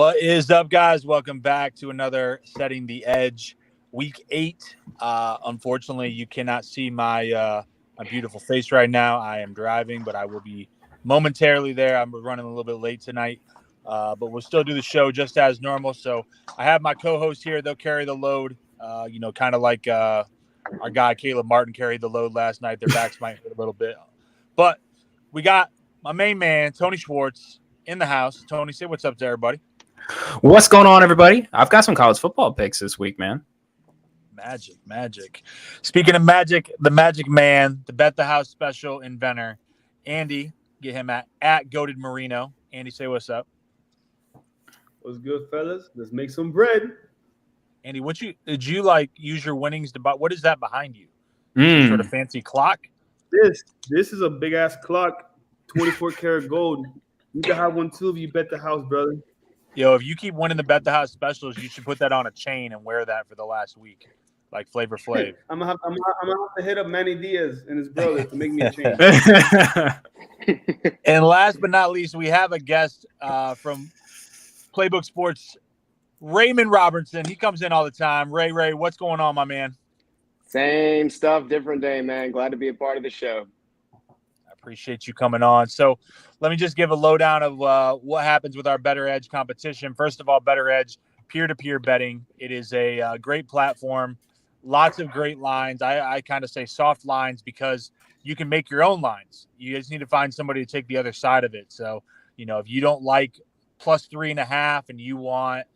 What is up, guys? Welcome back to another Setting the Edge, Week 8. Unfortunately, you cannot see my beautiful face right now. I am driving, but I will be momentarily there. I'm running a little bit late tonight, but we'll still do the show just as normal. So I have my co-host here. They'll carry the load, kind of like our guy Caleb Martin carried the load last night. Their backs might hurt a little bit. But we got my main man, Tony Schwartz, in the house. Tony, say what's up to everybody. What's going on, everybody? I've got some college football picks this week, man. Magic. Speaking of magic, the magic man, the Bet the House special inventor, Andy. Get him at Goated Marino. Andy, say what's up. What's good, fellas? Let's make some bread. Andy, did you like use your winnings to buy? What is that behind you? Some sort of fancy clock? This is a big ass clock, 24 karat gold. You can have one too if you bet the house, brother. Yo, if you keep winning the Bet the House specials, you should put that on a chain and wear that for the last week, like Flavor Flav. I'm gonna have to hit up Manny Diaz and his brother to make me a chain. And last but not least, we have a guest from Playbook Sports, Raymond Robertson. He comes in all the time. Ray, what's going on, my man? Same stuff, different day, man. Glad to be a part of the show. Appreciate you coming on. So let me just give a lowdown of what happens with our Better Edge competition. First of all, Better Edge, peer-to-peer betting. It is a great platform. Lots of great lines. I kind of say soft lines because you can make your own lines. You just need to find somebody to take the other side of it. So, if you don't like +3.5 and you want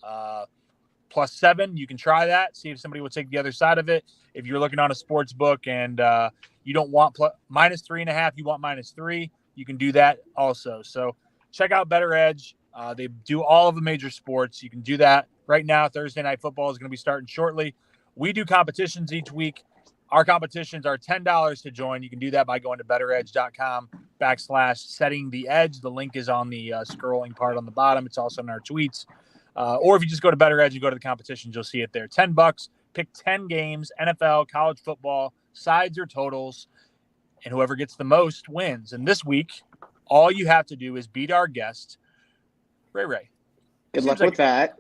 +7, you can try that. See if somebody will take the other side of it. If you're looking on a sports book and you don't want -3.5, you want -3, you can do that also. So check out Better Edge. They do all of the major sports. You can do that right now. Thursday Night Football is going to be starting shortly. We do competitions each week. Our competitions are $10 to join. You can do that by going to betteredge.com/settingtheedge. The link is on the scrolling part on the bottom. It's also in our tweets. Or if you just go to Better Edge and go to the competitions, you'll see it there. $10. Pick 10 games, NFL, college football, sides or totals, and whoever gets the most wins. And this week, all you have to do is beat our guest, Ray. Good luck with that.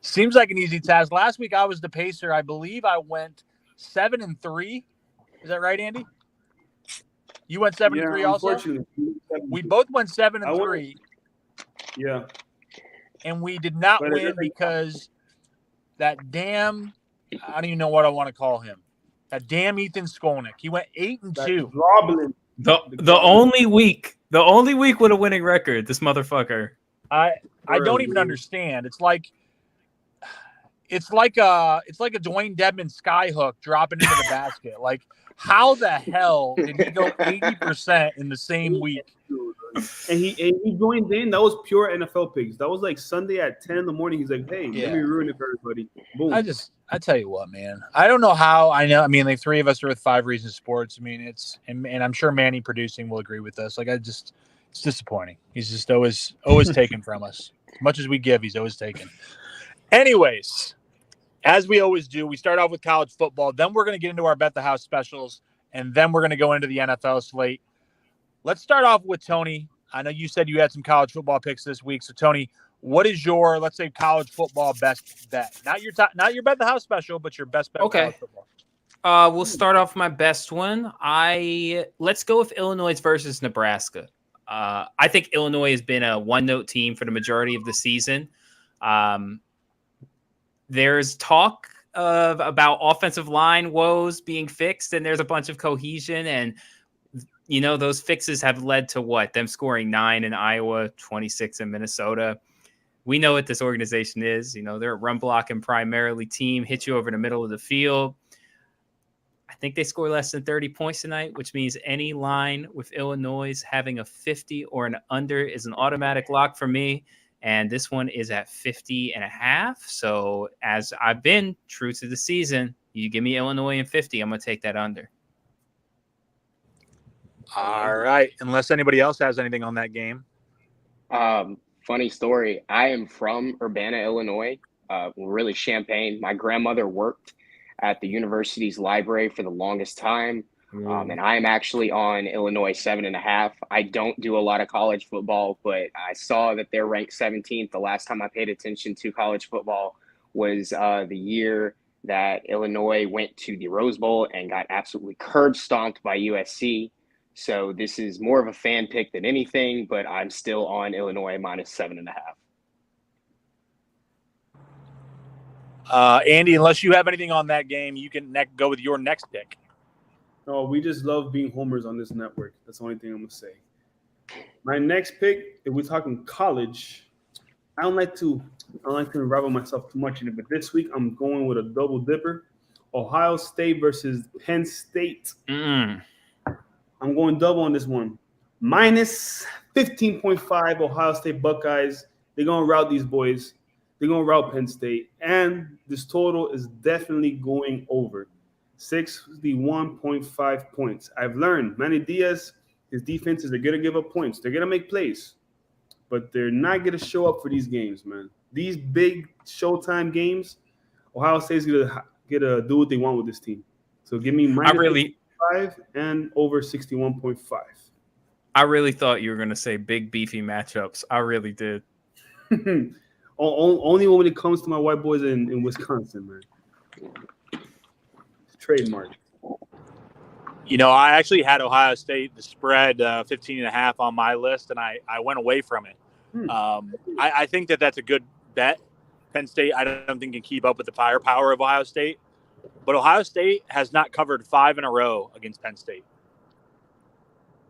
Seems like an easy task. Last week, I was the pacer. I believe I went 7-3. Is that right, Andy? You went 7-3 also? We both went 7-3. Yeah. And we did not win because that damn, I don't even know what I want to call him. That damn Ethan Skolnick. He went 8-2. The only week with a winning record, this motherfucker. I don't even understand. It's like a Dwayne Dedman skyhook dropping into the basket. Like, how the hell did he go 80% in the same week? And he joined in. That was pure NFL picks. That was like Sunday at 10 in the morning. He's like, "Hey, let me ruin it for everybody." Boom. I tell you what, man. I don't know how. I know. I mean, like 3 of us are with 5 Reasons Sports. I mean, and I'm sure Manny producing will agree with us. Like, it's disappointing. He's just always taken from us. As much as we give, he's always taken. Anyways, as we always do, we start off with college football. Then we're going to get into our Bet the House specials, and then we're going to go into the NFL slate. Let's start off with Tony. I know you said you had some college football picks this week. So, Tony, what is your, let's say, college football best bet? Not your Bet the House special, but your best bet. Okay. For college football. We'll start off my best one. Let's go with Illinois versus Nebraska. I think Illinois has been a one-note team for the majority of the season. There's talk about offensive line woes being fixed, and there's a bunch of cohesion, and those fixes have led to what? Them scoring 9 in Iowa, 26 in Minnesota. We know what this organization is. They're a run blocking primarily team, hit you over the middle of the field. I think they score less than 30 points tonight, which means any line with Illinois having a 50 or an under is an automatic lock for me. And this one is at 50.5. So as I've been true to the season, you give me Illinois and 50, I'm going to take that under. All right. Unless anybody else has anything on that game. Funny story. I am from Urbana, Illinois, Champaign. My grandmother worked at the university's library for the longest time. And I am actually on Illinois 7.5. I don't do a lot of college football, but I saw that they're ranked 17th. The last time I paid attention to college football was the year that Illinois went to the Rose Bowl and got absolutely curb stomped by USC. So this is more of a fan pick than anything, but I'm still on Illinois minus 7.5. Andy, unless you have anything on that game, you can go with your next pick. No, we just love being homers on this network. That's the only thing I'm gonna say. My next pick, if we're talking college, I don't like to unravel myself too much in it, but this week I'm going with a double dipper. Ohio State versus Penn State. I'm going double on this one. Minus 15.5 Ohio State Buckeyes. They're gonna rout these boys. They're gonna rout Penn State, and this total is definitely going over. 61.5 points. I've learned Manny Diaz, his defenses are going to give up points. They're going to make plays, but they're not going to show up for these games, man. These big Showtime games, Ohio State's going to do what they want with this team. So give me minus 5 and over 61.5. I really thought you were going to say big, beefy matchups. I really did. Only when it comes to my white boys in Wisconsin, man. Trademark. You know, I actually had Ohio State, the spread 15.5 on my list, and I went away from it. I think that's a good bet. Penn State, I don't think can keep up with the firepower of Ohio State, but Ohio State has not covered 5 in a row against Penn State.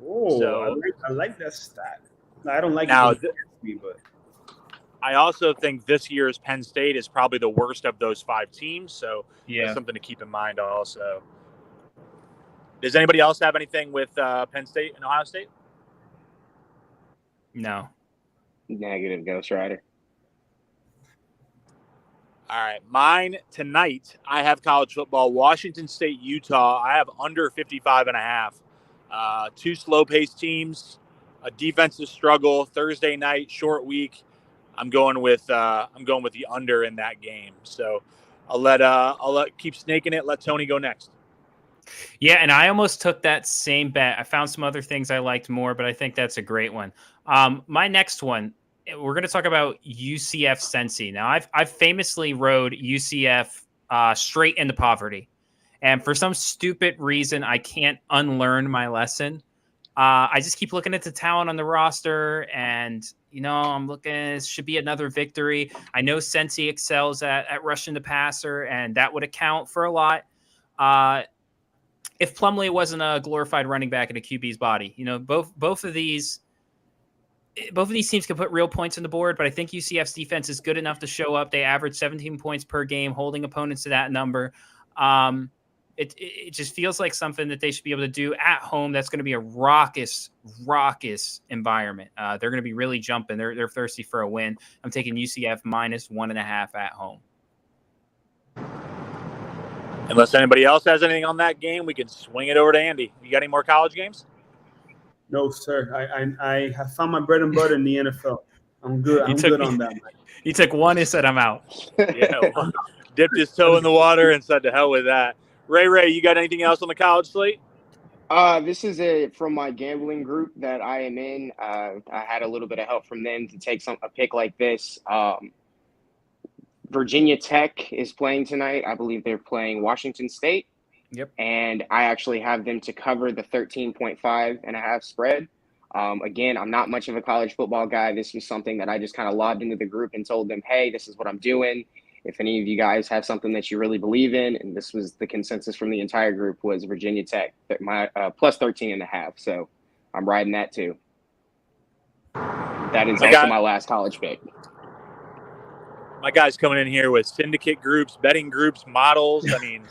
Oh, so, I like that stat. I don't like it, but I also think this year's Penn State is probably the worst of those 5 teams, so that's something to keep in mind also. Does anybody else have anything with Penn State and Ohio State? No. Negative, Ghost Rider. All right. Mine tonight, I have college football, Washington State, Utah. I have under 55.5. 2 slow-paced teams, a defensive struggle, Thursday night, short week. I'm going with the under in that game. So I'll keep snaking it. Let Tony go next. Yeah, and I almost took that same bet. I found some other things I liked more, but I think that's a great one. My next one, we're going to talk about UCF Cincy. Now, I've famously rode UCF straight into poverty, and for some stupid reason, I can't unlearn my lesson. I just keep looking at the talent on the roster, and I'm looking. It should be another victory. I know Cincy excels at rushing the passer, and that would account for a lot. If Plumlee wasn't a glorified running back in a QB's body, both of these teams can put real points on the board. But I think UCF's defense is good enough to show up. They average 17 points per game, holding opponents to that number. It just feels like something that they should be able to do at home. That's going to be a raucous environment. They're going to be really jumping. They're thirsty for a win. I'm taking UCF minus 1.5 at home. Unless anybody else has anything on that game, we can swing it over to Andy. You got any more college games? No, sir. I have found my bread and butter in the NFL. I'm good. I'm good on that. He took one and said, I'm out. Yeah, dipped his toe in the water and said, to hell with that. Ray, you got anything else on the college slate? This is from my gambling group that I am in. I had a little bit of help from them to take a pick like this. Virginia Tech is playing tonight. I believe they're playing Washington State. Yep. And I actually have them to cover the 13.5 spread. Again, I'm not much of a college football guy. This was something that I just kind of lobbed into the group and told them, hey, this is what I'm doing. If any of you guys have something that you really believe in, and this was the consensus from the entire group, was Virginia Tech, my plus 13.5. So I'm riding that too. That is also my last college pick. My guy's coming in here with syndicate groups, betting groups, models. I mean,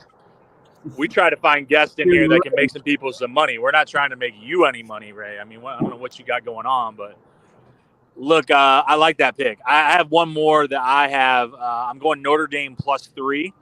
we try to find guests in here that can make some people some money. We're not trying to make you any money, Ray. I mean, I don't know what you got going on, but look, I like that pick. I have one more that I have. I'm going Notre Dame +3.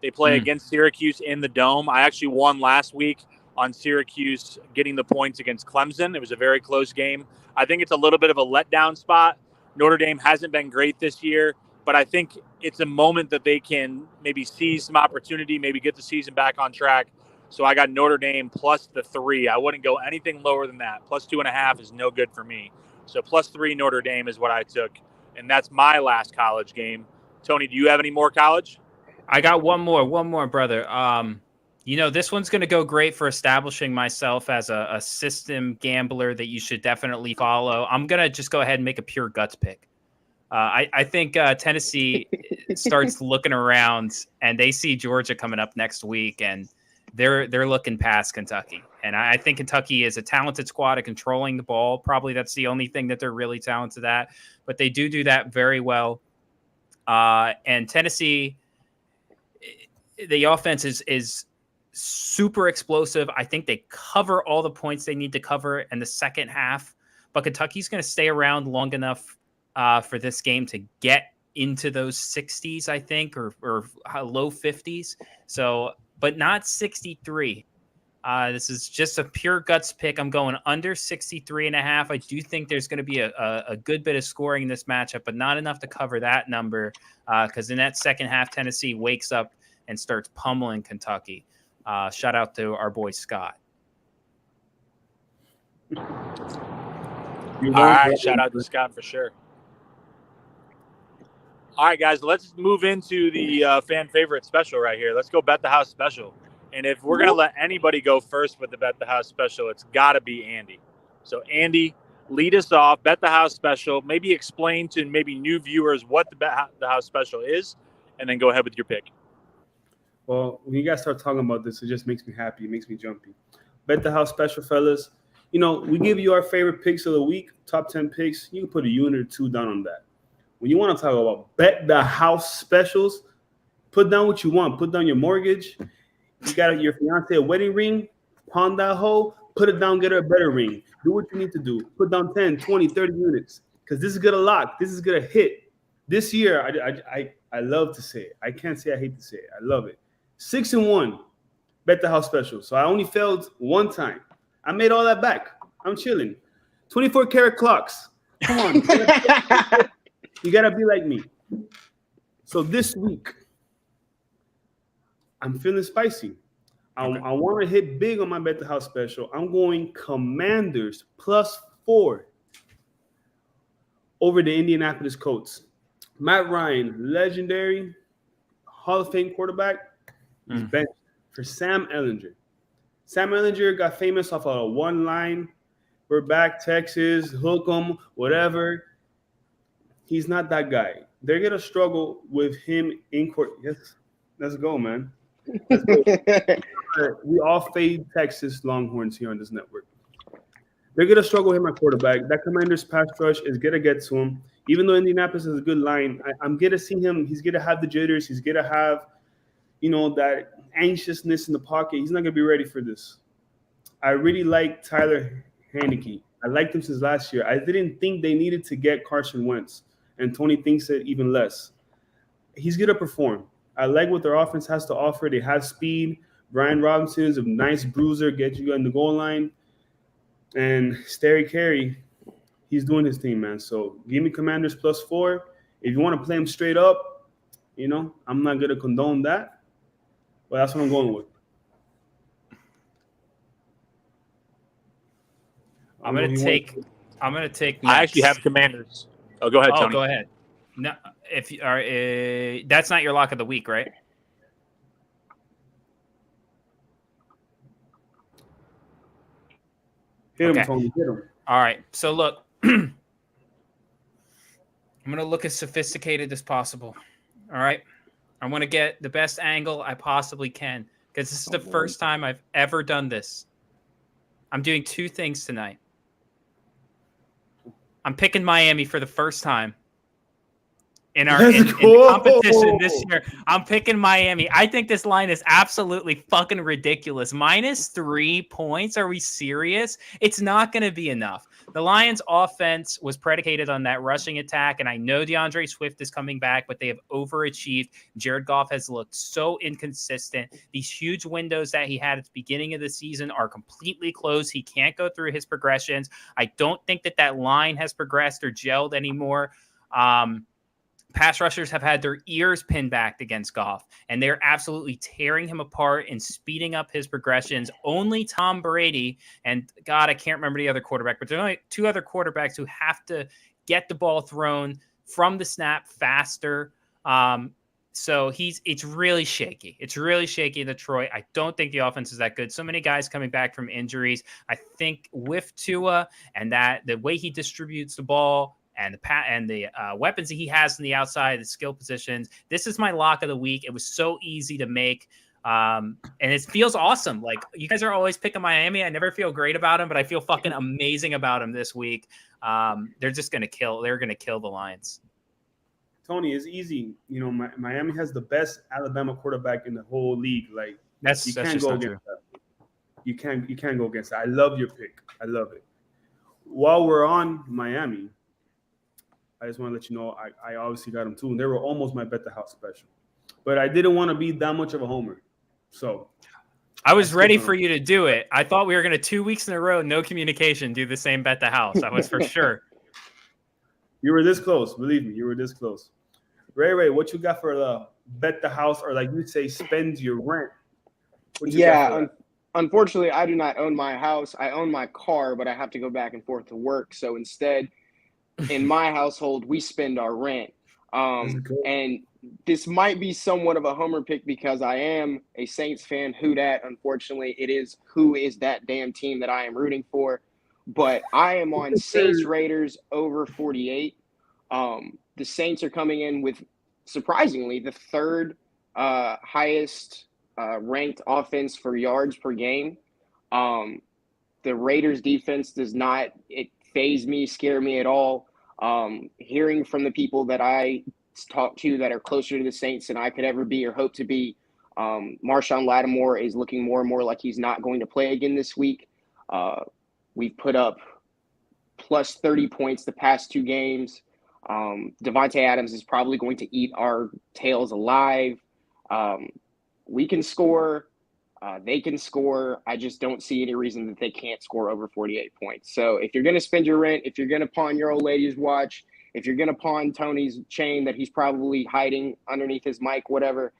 They play against Syracuse in the Dome. I actually won last week on Syracuse getting the points against Clemson. It was a very close game. I think it's a little bit of a letdown spot. Notre Dame hasn't been great this year, but I think it's a moment that they can maybe seize some opportunity, maybe get the season back on track. So I got Notre Dame plus the 3. I wouldn't go anything lower than that. Plus 2.5 is no good for me. So plus 3 Notre Dame is what I took. And that's my last college game. Tony, do you have any more college? I got one more, brother. This one's going to go great for establishing myself as a system gambler that you should definitely follow. I'm going to just go ahead and make a pure guts pick. I think Tennessee starts looking around and they see Georgia coming up next week, and they're looking past Kentucky. And I think Kentucky is a talented squad at controlling the ball. Probably that's the only thing that they're really talented at, but they do that very well. And Tennessee, the offense is super explosive. I think they cover all the points they need to cover in the second half, but Kentucky's going to stay around long enough for this game to get into those 60s, I think, or low 50s. So, but not 63. This is just a pure guts pick. I'm going under 63.5. I do think there's going to be a good bit of scoring in this matchup, but not enough to cover that number because in that second half, Tennessee wakes up and starts pummeling Kentucky. Shout out to our boy Scott. All right, shout out to Scott for sure. All right, guys, let's move into the fan favorite special right here. Let's go bet the house special. And if we're going to let anybody go first with the bet the house special, it's got to be Andy. So, Andy, lead us off, bet the house special. Maybe explain to maybe new viewers what the bet the house special is, and then go ahead with your pick. Well, when you guys start talking about this, it just makes me happy. It makes me jumpy. Bet the house special, fellas. You know, we give you our favorite picks of the week, top 10 picks. You can put a unit or two down on that. When you want to talk about bet the house specials, put down what you want. Put down your mortgage. You got your fiance a wedding ring, pawn that hoe, put it down, get her a better ring. Do what you need to do. Put down 10, 20, 30 units because this is going to lock. This is going to hit. This year, I love to say it. I can't say I hate to say it. I love it. 6-1, bet the house special. So I only failed one time. I made all that back. I'm chilling. 24 karat clocks. Come on. You got to be like me. So this week, I'm feeling spicy. I want to hit big on my bet the house special. I'm going Commanders +4 over the Indianapolis Colts. Matt Ryan, legendary Hall of Fame quarterback, is benched for Sam Ehlinger. Sam Ehlinger got famous off of a one line. We're back, Texas, hook 'em, whatever. He's not that guy. They're going to struggle with him in court. Yes, let's go, man. Let's go. We all fade Texas Longhorns here on this network. They're going to struggle with him at quarterback. That Commander's pass rush is going to get to him. Even though Indianapolis is a good line, I'm going to see him. He's going to have the jitters. He's going to have, that anxiousness in the pocket. He's not going to be ready for this. I really like Tyler Heineke. I liked him since last year. I didn't think they needed to get Carson Wentz, and Tony thinks it even less. He's going to perform. I like what their offense has to offer. They have speed. Brian Robinson's a nice bruiser, get you in the goal line. And Stary Carey, he's doing his thing, man. So give me Commanders +4. If you want to play him straight up, I'm not going to condone that. But that's what I'm going with. I'm gonna take. Next. I actually have Commanders. Oh, go ahead, Tony. Go ahead. No, if you are, that's not your lock of the week, right? Hit him, Tony. Hit him. All right. So look, I'm gonna look as sophisticated as possible. All right. I want to get the best angle I possibly can because this is the first time I've ever done this. I'm doing two things tonight. I'm picking Miami for the first time in competition this year. I'm picking Miami. I think this line is absolutely fucking ridiculous. -3 points. Are we serious? It's not going to be enough. The Lions offense was predicated on that rushing attack. And I know DeAndre Swift is coming back, but they have overachieved. Jared Goff has looked so inconsistent. These huge windows that he had at the beginning of the season are completely closed. He can't go through his progressions. I don't think that line has progressed or gelled anymore. pass rushers have had their ears pinned back against Goff, and they're absolutely tearing him apart and speeding up his progressions. Only Tom Brady and God, I can't remember the other quarterback, but there's only 2 other quarterbacks who have to get the ball thrown from the snap faster. So it's really shaky. It's really shaky in Detroit. I don't think the offense is that good. So many guys coming back from injuries. I think with Tua and that the way he distributes the ball and the weapons that he has in the outside, the skill positions. This is my lock of the week. It was so easy to make. And it feels awesome. Like, you guys are always picking Miami. I never feel great about them, but I feel fucking amazing about them this week. They're just going to kill. They're going to kill the Lions. Tony, it's easy. You know, Miami has the best Alabama quarterback in the whole league. Like, you can't go against that. You can't go against that. I love your pick. I love it. While we're on Miami, I just want to let you know I obviously got them too, and they were almost my bet the house special, but I didn't want to be that much of a homer, so I was ready for you to do it. I thought we were going to 2 weeks in a row, no communication, do the same bet the house. I was for sure. You were this close, believe me. You were this close. Ray, what you got for the bet the house, or like you say, spend your rent? Unfortunately, I do not own my house. I own my car, but I have to go back and forth to work. So instead, in my household, we spend our rent. And this might be somewhat of a homer pick because I am a Saints fan. Who dat? Unfortunately, it is who is that damn team that I am rooting for. But I am on Saints Raiders over 48. The Saints are coming in with, surprisingly, the 3rd highest ranked offense for yards per game. The Raiders defense does not faze me, scare me at all. Hearing from the people that I talk to that are closer to the Saints than I could ever be or hope to be, Marshawn Lattimore is looking more and more like he's not going to play again this week. We've put up plus 30 points the past 2 games. Devontae Adams is probably going to eat our tails alive. We can score. They can score. I just don't see any reason that they can't score over 48 points. So if you're going to spend your rent, if you're going to pawn your old lady's watch, if you're going to pawn Tony's chain that he's probably hiding underneath his mic, whatever,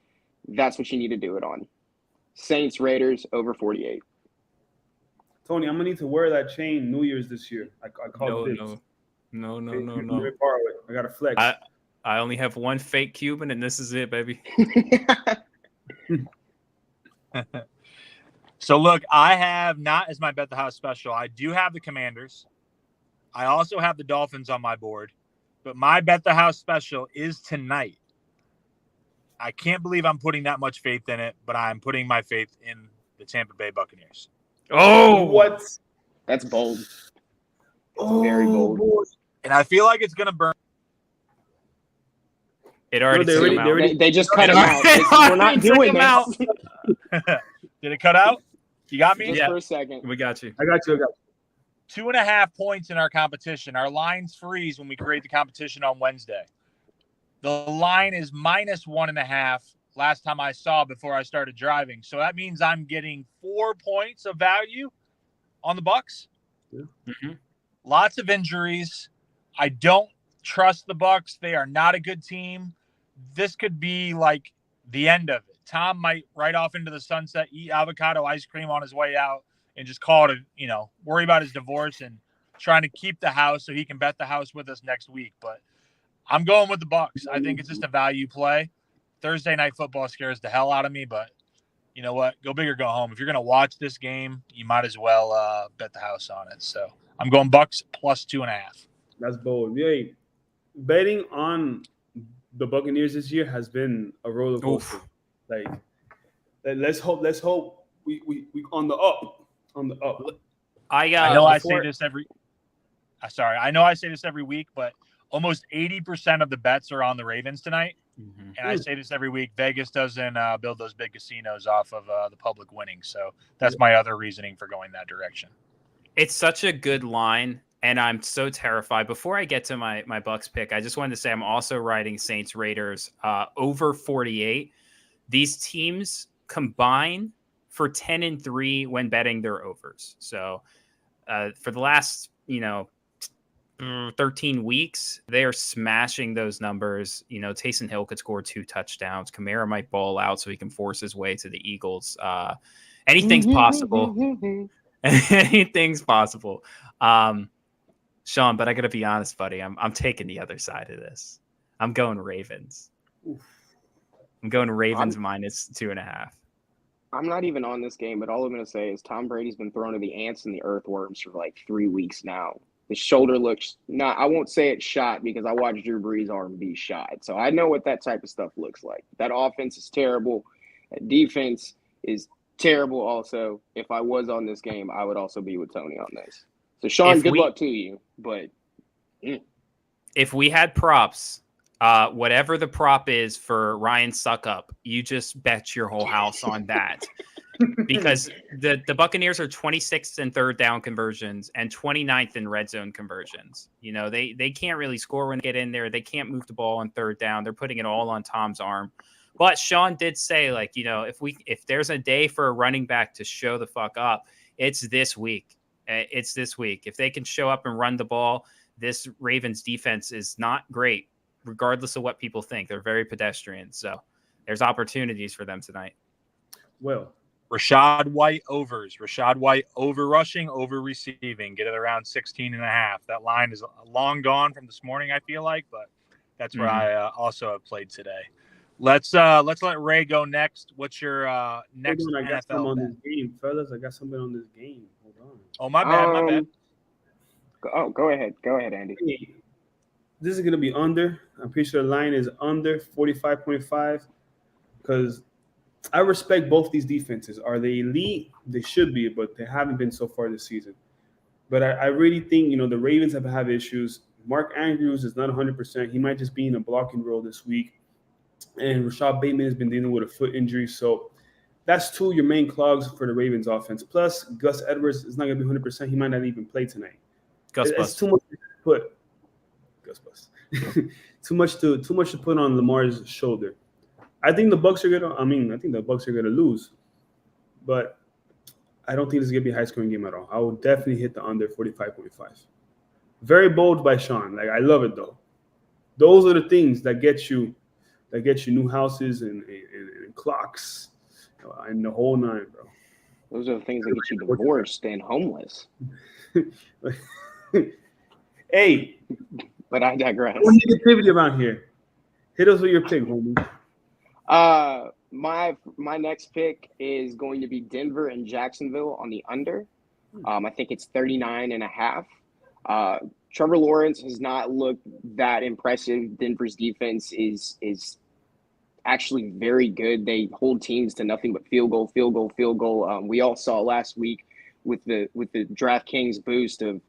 that's what you need to do it on. Saints, Raiders, over 48. Tony, I'm going to need to wear that chain New Year's this year. I call it No. Let me borrow it. I got to flex. I only have one fake Cuban, and this is it, baby. So, look, I have not as my bet the house special. I do have the Commanders. I also have the Dolphins on my board. But my bet the house special is tonight. I can't believe I'm putting that much faith in it, but I'm putting my faith in the Tampa Bay Buccaneers. Oh, what? That's bold. Very bold. Boy. And I feel like it's going to burn. It already took him out. They just cut him out. We're not doing this. Did it cut out? You got me? Just for a second. We got you. I got you. 2.5 points in our competition. Our lines freeze when we create the competition on Wednesday. The line is -1.5 last time I saw before I started driving. So that means I'm getting 4 points of value on the Bucs. Yeah. Mm-hmm. Lots of injuries. I don't trust the Bucs. They are not a good team. This could be like the end of it. Tom might ride off into the sunset, eat avocado ice cream on his way out, and just call it worry about his divorce and trying to keep the house so he can bet the house with us next week. But I'm going with the Bucs. I think it's just a value play. Thursday night football scares the hell out of me, but you know what? Go big or go home. If you're going to watch this game, you might as well bet the house on it. So I'm going Bucs plus 2.5. That's bold. Yeah, betting on the Buccaneers this year has been a roller coaster. Like, let's hope we on the up. I know I say this every week, but almost 80% of the bets are on the Ravens tonight. Mm-hmm. And I say this every week. Vegas doesn't build those big casinos off of the public winning. So that's my other reasoning for going that direction. It's such a good line, and I'm so terrified. Before I get to my Bucs pick, I just wanted to say I'm also riding Saints Raiders over 48. These teams combine for 10-3 when betting their overs. So for the last, 13 weeks, they are smashing those numbers. Taysom Hill could score 2 touchdowns. Kamara might ball out so he can force his way to the Eagles. Anything's possible. Anything's possible. Sean, but I got to be honest, buddy. I'm taking the other side of this. I'm going Ravens. I'm going Ravens minus 2.5. I'm not even on this game, but all I'm going to say is Tom Brady's been thrown to the ants and the earthworms for like 3 weeks now. His shoulder looks not, I won't say it's shot because I watched Drew Brees' arm be shot. So I know what that type of stuff looks like. That offense is terrible. That defense is terrible also. If I was on this game, I would also be with Tony on this. So, Sean, good luck to you. But if we had props, whatever the prop is for Ryan Suckup, you just bet your whole house on that. Because the Buccaneers are 26th in third down conversions and 29th in red zone conversions. They can't really score when they get in there. They can't move the ball on third down. They're putting it all on Tom's arm. But Sean did say, if there's a day for a running back to show the fuck up, it's this week. It's this week. If they can show up and run the ball, this Ravens defense is not great, regardless of what people think. They're very pedestrian. So there's opportunities for them tonight. Well, Rachaad White overs. Rachaad White over rushing, over receiving. Get it around 16.5. That line is long gone from this morning, I feel like, but that's where I also have played today. Let's let Ray go next. What's your next I got NFL on bet? this game, fellas. I got something on this game. Hold on. Oh, my bad. Go ahead. Go ahead, Andy. This is going to be under. I'm pretty sure the line is under 45.5 because I respect both these defenses. Are they elite? They should be, but they haven't been so far this season. But I really think, the Ravens have issues. Mark Andrews is not 100%. He might just be in a blocking role this week. And Rashad Bateman has been dealing with a foot injury. So that's 2 of your main clogs for the Ravens offense. Plus, Gus Edwards is not going to be 100%. He might not even play tonight. It's too much to put. Gus Bus. too much to put on Lamar's shoulder. I think the Bucs are gonna lose, but I don't think this is gonna be a high-scoring game at all. I will definitely hit the under 45.5. Very bold by Sean. I love it though. Those are the things that get you new houses and clocks and the whole nine, bro. Those are the things that get you divorced and homeless. Hey, but I digress. No negativity around here. Hit us with your pick, homie. My next pick is going to be Denver and Jacksonville on the under. I think it's 39.5. Trevor Lawrence has not looked that impressive. Denver's defense is actually very good. They hold teams to nothing but field goal. We all saw last week with the DraftKings boost of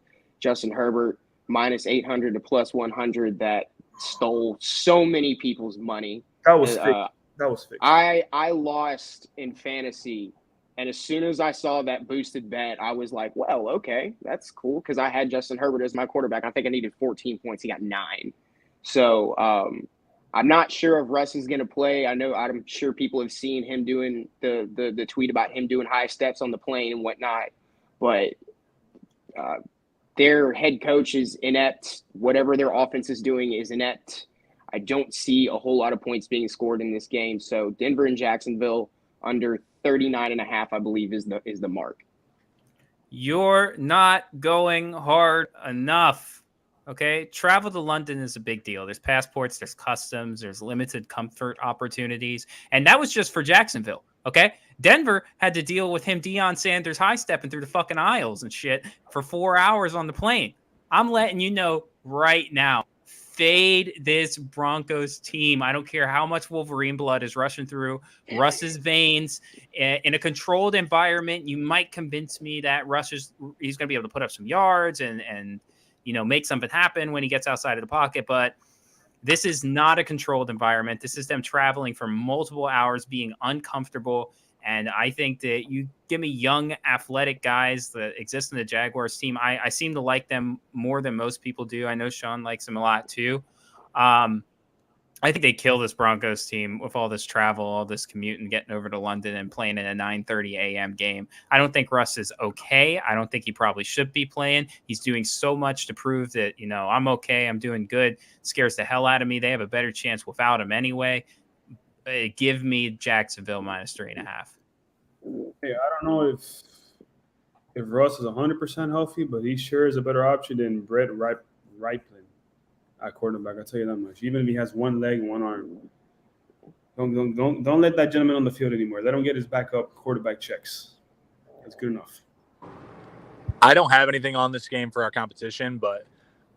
Justin Herbert minus 800 to plus 100 that stole so many people's money. That was fake. That was fake. I lost in fantasy, and as soon as I saw that boosted bet, I was like, well, okay, that's cool, because I had Justin Herbert as my quarterback. I think I needed 14 points. He got 9. So I'm not sure if Russ is going to play. I'm sure people have seen him doing the tweet about him doing high steps on the plane and whatnot, but their head coach is inept. Whatever their offense is doing is inept. I don't see a whole lot of points being scored in this game. So Denver and Jacksonville under 39.5, I believe, is the mark. You're not going hard enough. Okay. Travel to London is a big deal. There's passports, there's customs, there's limited comfort opportunities. And that was just for Jacksonville. Okay. Denver had to deal with him, Deion Sanders, high stepping through the fucking aisles and shit for 4 hours on the plane. I'm letting you know right now. Fade this Broncos team. I don't care how much Wolverine blood is rushing through Russ's veins. In a controlled environment, you might convince me that he's going to be able to put up some yards and make something happen when he gets outside of the pocket. But this is not a controlled environment. This is them traveling for multiple hours, being uncomfortable. And I think that you give me young, athletic guys that exist in the Jaguars team. I seem to like them more than most people do. I know Sean likes them a lot too. I I think they kill this Broncos team with all this travel, all this commute, and getting over to London and playing in a 9:30 a.m. game. I don't think Russ is okay. I don't think he probably should be playing. He's doing so much to prove that, I'm okay. I'm doing good. Scares the hell out of me. They have a better chance without him anyway. Give me Jacksonville -3.5. Hey, I don't know if Russ is 100% healthy, but he sure is a better option than Brett Riplen at quarterback. I'll tell you that much. Even if he has one leg and one arm, don't let that gentleman on the field anymore. Let him get his backup quarterback checks. That's good enough. I don't have anything on this game for our competition, but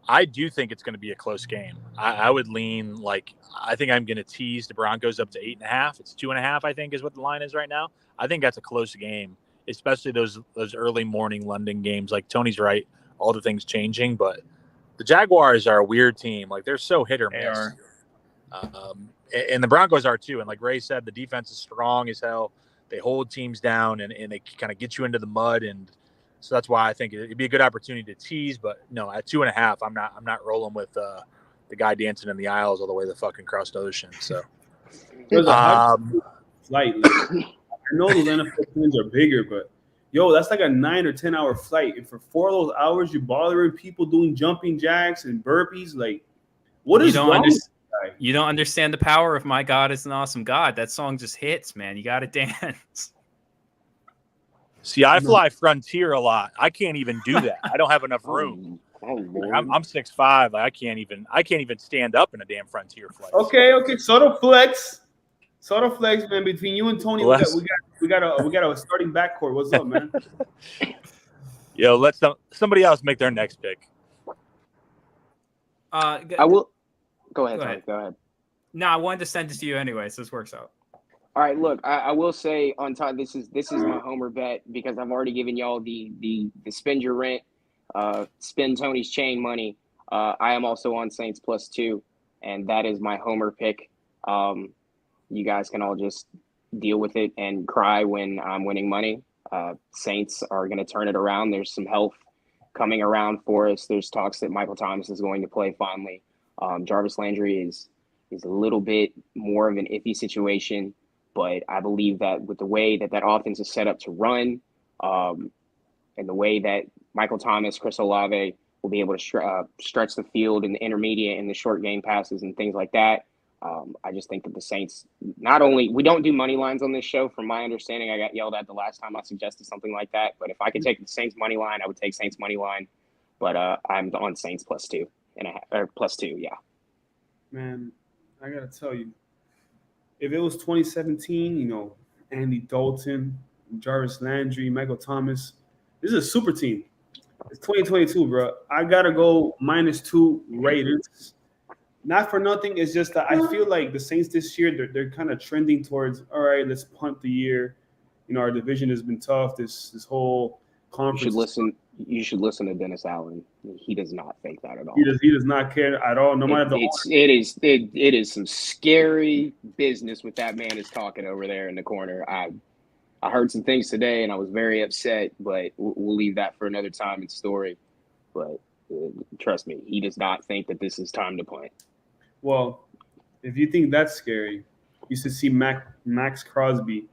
I do think it's going to be a close game. I would lean I think I'm going to tease the Broncos up to 8.5. It's 2.5, I think, is what the line is right now. I think that's a close game, especially those early morning London games. Like Tony's right, all the things changing, but the Jaguars are a weird team. They're so hit or miss. And the Broncos are too. And like Ray said, the defense is strong as hell. They hold teams down and they kind of get you into the mud. And so that's why I think it'd be a good opportunity to tease. But no, at 2.5, I'm not rolling with the guy dancing in the aisles all the way to the fucking cross ocean. So there's a flight. I know those NFL teams are bigger, but that's like a 9 or 10 hour flight. And for 4 of those hours, you're bothering people doing jumping jacks and burpees. What is wrong? You don't understand the power of "My God Is an Awesome God." That song just hits, man. You got to dance. See, I fly Frontier a lot. I can't even do that. I don't have enough room. I'm 6'5". I can't even stand up in a damn Frontier flight. Okay. Subtle flex, man. Between you and Tony, we got a starting backcourt. What's up, man? Yo, let somebody else make their next pick. I will. Go ahead, Tony. Go ahead. No, I wanted to send it to you anyway, so this works out. All right, look, I will say on top, this is my homer bet because I've already given y'all the spend your rent, spend Tony's chain money. I am also on Saints +2, and that is my homer pick. You guys can all just deal with it and cry when I'm winning money. Saints are going to turn it around. There's some health coming around for us. There's talks that Michael Thomas is going to play finally. Jarvis Landry is a little bit more of an iffy situation, but I believe that with the way that offense is set up to run, and the way that Michael Thomas, Chris Olave will be able to stretch the field in the intermediate and the short game passes and things like that. I just think that the Saints, we don't do money lines on this show. From my understanding, I got yelled at the last time I suggested something like that. But if I could take the Saints money line, I would take Saints money line. But I'm on Saints +2.5 or +2. Yeah. Man, I gotta tell you, if it was 2017, Andy Dalton, Jarvis Landry, Michael Thomas, this is a super team. It's 2022, bro. I gotta go -2 Raiders. Not for nothing. It's just that I feel like the Saints this year, they're kind of trending towards, all right, let's punt the year. Our division has been tough. This whole conference. You should listen to Dennis Allen. He does not fake that at all. He does not care at all. No matter it is some scary business what that man is talking over there in the corner. I heard some things today and I was very upset, but we'll leave that for another time and story. But trust me, he does not think that this is time to punt. Well, if you think that's scary, you should see Max Crosby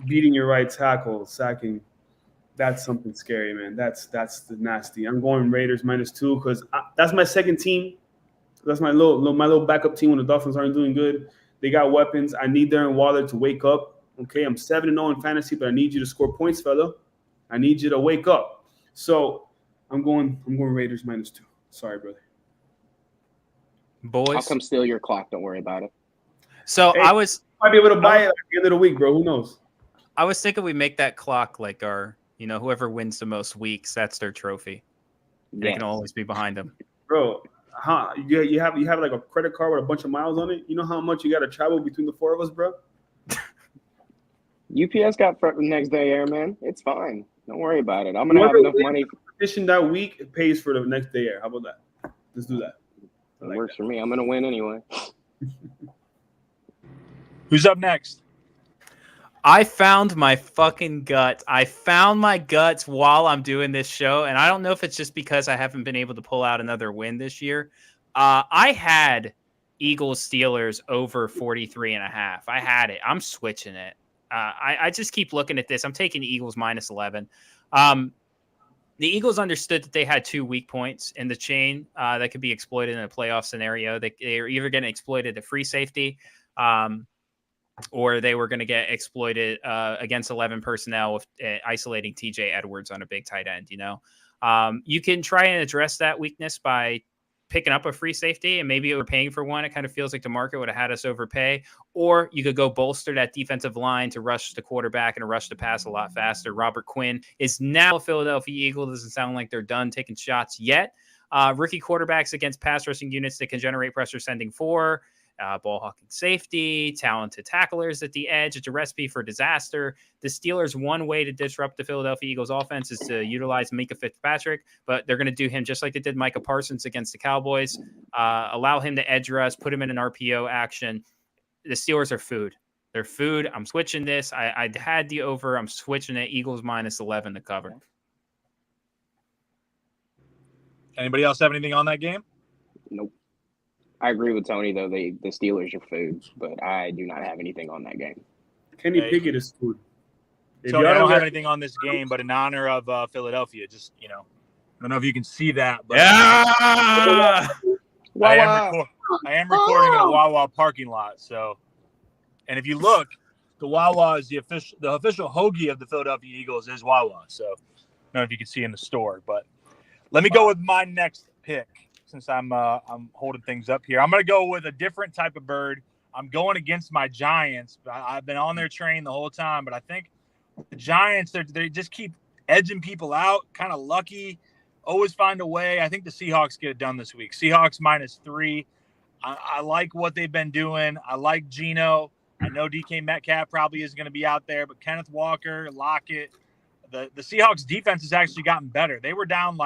beating your right tackle, sacking. That's something scary, man. That's the nasty. I'm going Raiders -2 because that's my second team. That's my little backup team when the Dolphins aren't doing good. They got weapons. I need Darren Waller to wake up. Okay, I'm 7-0 in fantasy, but I need you to score points, fella. I need you to wake up. So I'm going Raiders -2. Sorry, brother. Boys, I'll come steal your clock. Don't worry about it. So hey, I might be able to buy it at the end of the week, bro. Who knows? I was thinking we make that clock like our, whoever wins the most weeks, that's their trophy. Yes. They can always be behind them. Bro, you have like a credit card with a bunch of miles on it. You know how much you got to travel between the 4 of us, bro? UPS got next day air, man. It's fine. Don't worry about it. I'm gonna have enough money. Competition that week, it pays for the next day air. How about that? Let's do that. It works for me. I'm gonna win anyway. Who's up next? I found my fucking guts. I found my guts while I'm doing this show, and I don't know if it's just because I haven't been able to pull out another win this year. I had Eagles Steelers over 43.5. I had it. I'm switching it. I just keep looking at this. I'm taking Eagles minus 11. The Eagles understood that they had 2 weak points in the chain that could be exploited in a playoff scenario. They were either going to exploit it at free safety, or they were going to get exploited against 11 personnel with isolating TJ Edwards on a big tight end. You can try and address that weakness by picking up a free safety and maybe overpaying for one. It kind of feels like the market would have had us overpay. Or you could go bolster that defensive line to rush the quarterback and rush the pass a lot faster. Robert Quinn is now a Philadelphia Eagle. Doesn't sound like they're done taking shots yet. Rookie quarterbacks against pass rushing units that can generate pressure sending 4. Ball hawking safety, talented tacklers at the edge. It's a recipe for disaster. The Steelers, one way to disrupt the Philadelphia Eagles offense is to utilize Minkah Fitzpatrick, but they're going to do him just like they did Micah Parsons against the Cowboys. Allow him to edge rush, put him in an RPO action. The Steelers are food. They're food. I'm switching this. I had the over. I'm switching it. Eagles minus 11 to cover. Anybody else have anything on that game? Nope. I agree with Tony, though. The Steelers are food, but I do not have anything on that game. Kenny Pickett is food. Tony, I don't have anything on this game, but in honor of Philadelphia, just, I don't know if you can see that. But yeah! I am recording in a Wawa parking lot. So, and if you look, the Wawa is the official hoagie of the Philadelphia Eagles is Wawa. So, I don't know if you can see in the store, but let me go with my next pick. Since I'm holding things up here, I'm going to go with a different type of bird. I'm going against my Giants. I've been on their train the whole time, but I think the Giants, they just keep edging people out, kind of lucky, always find a way. I think the Seahawks get it done this week. Seahawks minus 3. I like what they've been doing. I like Geno. I know DK Metcalf probably is going to be out there, but Kenneth Walker, Lockett, the Seahawks defense has actually gotten better. They were down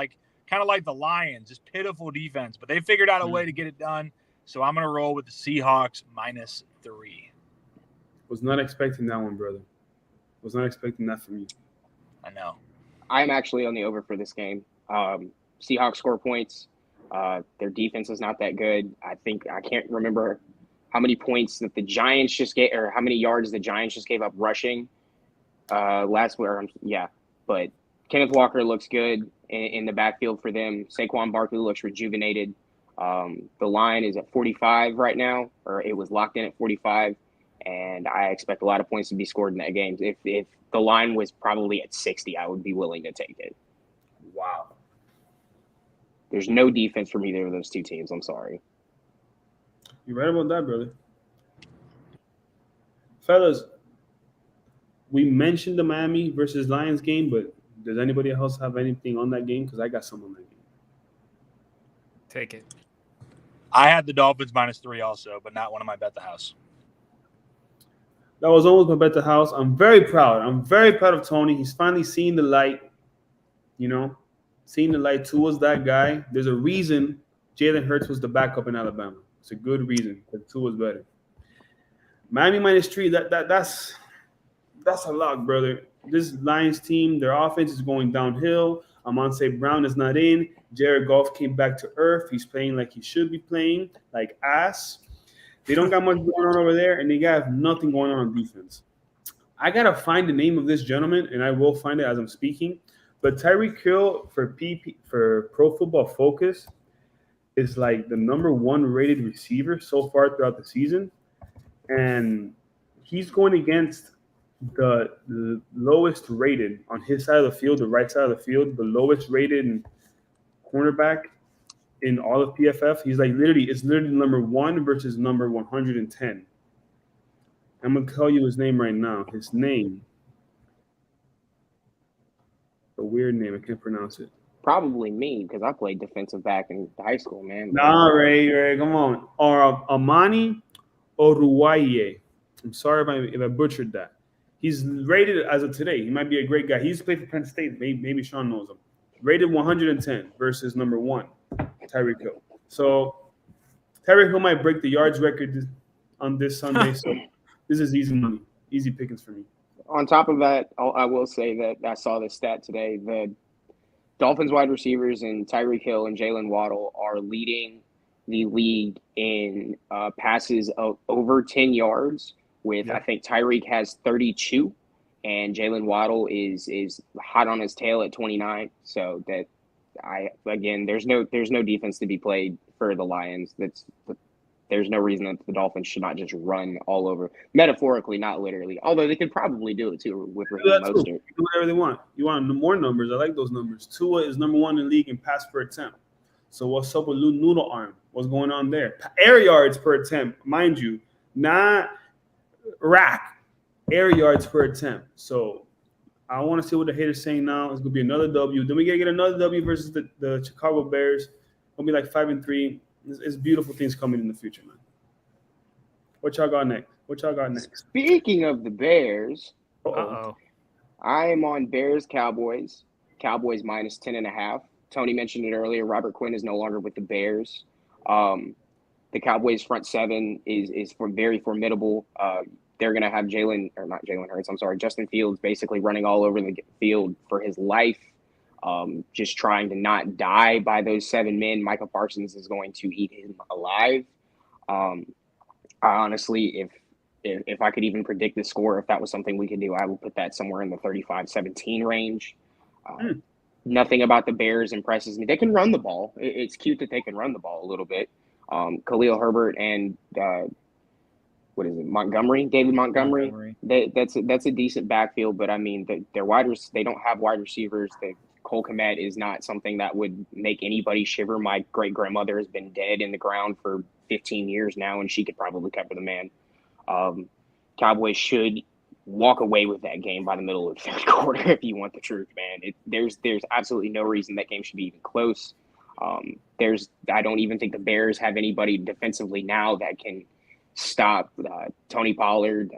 kind of like the Lions, just pitiful defense. But they figured out a way to get it done. So I'm going to roll with the Seahawks minus 3. Was not expecting that one, brother. Was not expecting that from you. I know. I'm actually on the over for this game. Seahawks score points. Their defense is not that good. I can't remember how many points that the Giants just gave, or how many yards the Giants just gave up rushing last week. Yeah, but Kenneth Walker looks good in the backfield for them. Saquon Barkley looks rejuvenated. The line is at 45 right now, or it was locked in at 45, and I expect a lot of points to be scored in that game. If the line was probably at 60, I would be willing to take it. Wow. There's no defense from either of those two teams. I'm sorry. You're right about that, brother. Fellas, we mentioned the Miami versus Lions game, but does anybody else have anything on that game? Because I got some on that game. Take it. I had the Dolphins minus 3 also, but not one of my bet the house. That was almost my bet the house. I'm very proud. I'm very proud of Tony. He's finally seeing the light. Seeing the light. Tua's that guy. There's a reason Jalen Hurts was the backup in Alabama. It's a good reason because Tua's better. Miami minus 3. That's a lot, brother. This Lions team, their offense is going downhill. Amon-Ra Brown is not in. Jared Goff came back to earth. He's playing like he should be playing, like ass. They don't got much going on over there, and they got nothing going on defense. I got to find the name of this gentleman, and I will find it as I'm speaking. But Tyreek Hill for Pro Football Focus is like the number 1 rated receiver so far throughout the season. And he's going against the lowest rated on his side of the field, the right side of the field, the lowest rated cornerback in all of PFF. He's it's literally number 1 versus number 110. I'm going to tell you his name right now. His name, a weird name. I can't pronounce it. Probably me, because I played defensive back in high school, man. Nah, Ray, come on. Or Amani Oruwaiye. I'm sorry if I butchered that. He's rated as of today. He might be a great guy. He used to play for Penn State. Maybe Sean knows him. Rated 110 versus number 1, Tyreek Hill. So Tyreek Hill might break the yards record on this Sunday. So this is easy money, easy pickings for me. On top of that, I will say that I saw this stat today. The Dolphins wide receivers and Tyreek Hill and Jalen Waddle are leading the league in passes of over 10 yards. With I think Tyreek has 32, and Jalen Waddle is hot on his tail at 29. So that there's no defense to be played for the Lions. There's no reason that the Dolphins should not just run all over, metaphorically, not literally. Although they could probably do it too with Raheem Mostert. Do whatever they want. You want more numbers? I like those numbers. Tua is number 1 in the league in pass per attempt. So what's up with Noodle Arm? What's going on there? Air yards per attempt, mind you, not rack. Air yards per attempt. So I want to see what the haters saying now. It's gonna be another W. Then we gotta get another W versus the Chicago Bears. It'll be like 5-3. It's beautiful things coming in the future, man. What y'all got next? Speaking of the Bears, Uh-oh. I am on Bears Cowboys. Cowboys minus 10.5. Tony mentioned it earlier. Robert Quinn is no longer with the Bears. The Cowboys front seven is very formidable. They're going to have Justin Fields basically running all over the field for his life, just trying to not die by those 7 men. Michael Parsons is going to eat him alive. I honestly, if I could even predict the score, if that was something we could do, I would put that somewhere in the 35-17 range. Nothing about the Bears impresses me. They can run the ball. It's cute that they can run the ball a little bit. Khalil Herbert and David Montgomery. That's a decent backfield, but I mean, they don't have wide receivers. Cole Kmet is not something that would make anybody shiver. My great grandmother has been dead in the ground for 15 years now, and she could probably cover the man. Cowboys should walk away with that game by the middle of the third quarter if you want the truth, man. There's absolutely no reason that game should be even close. I don't even think the Bears have anybody defensively now that can stop Tony Pollard.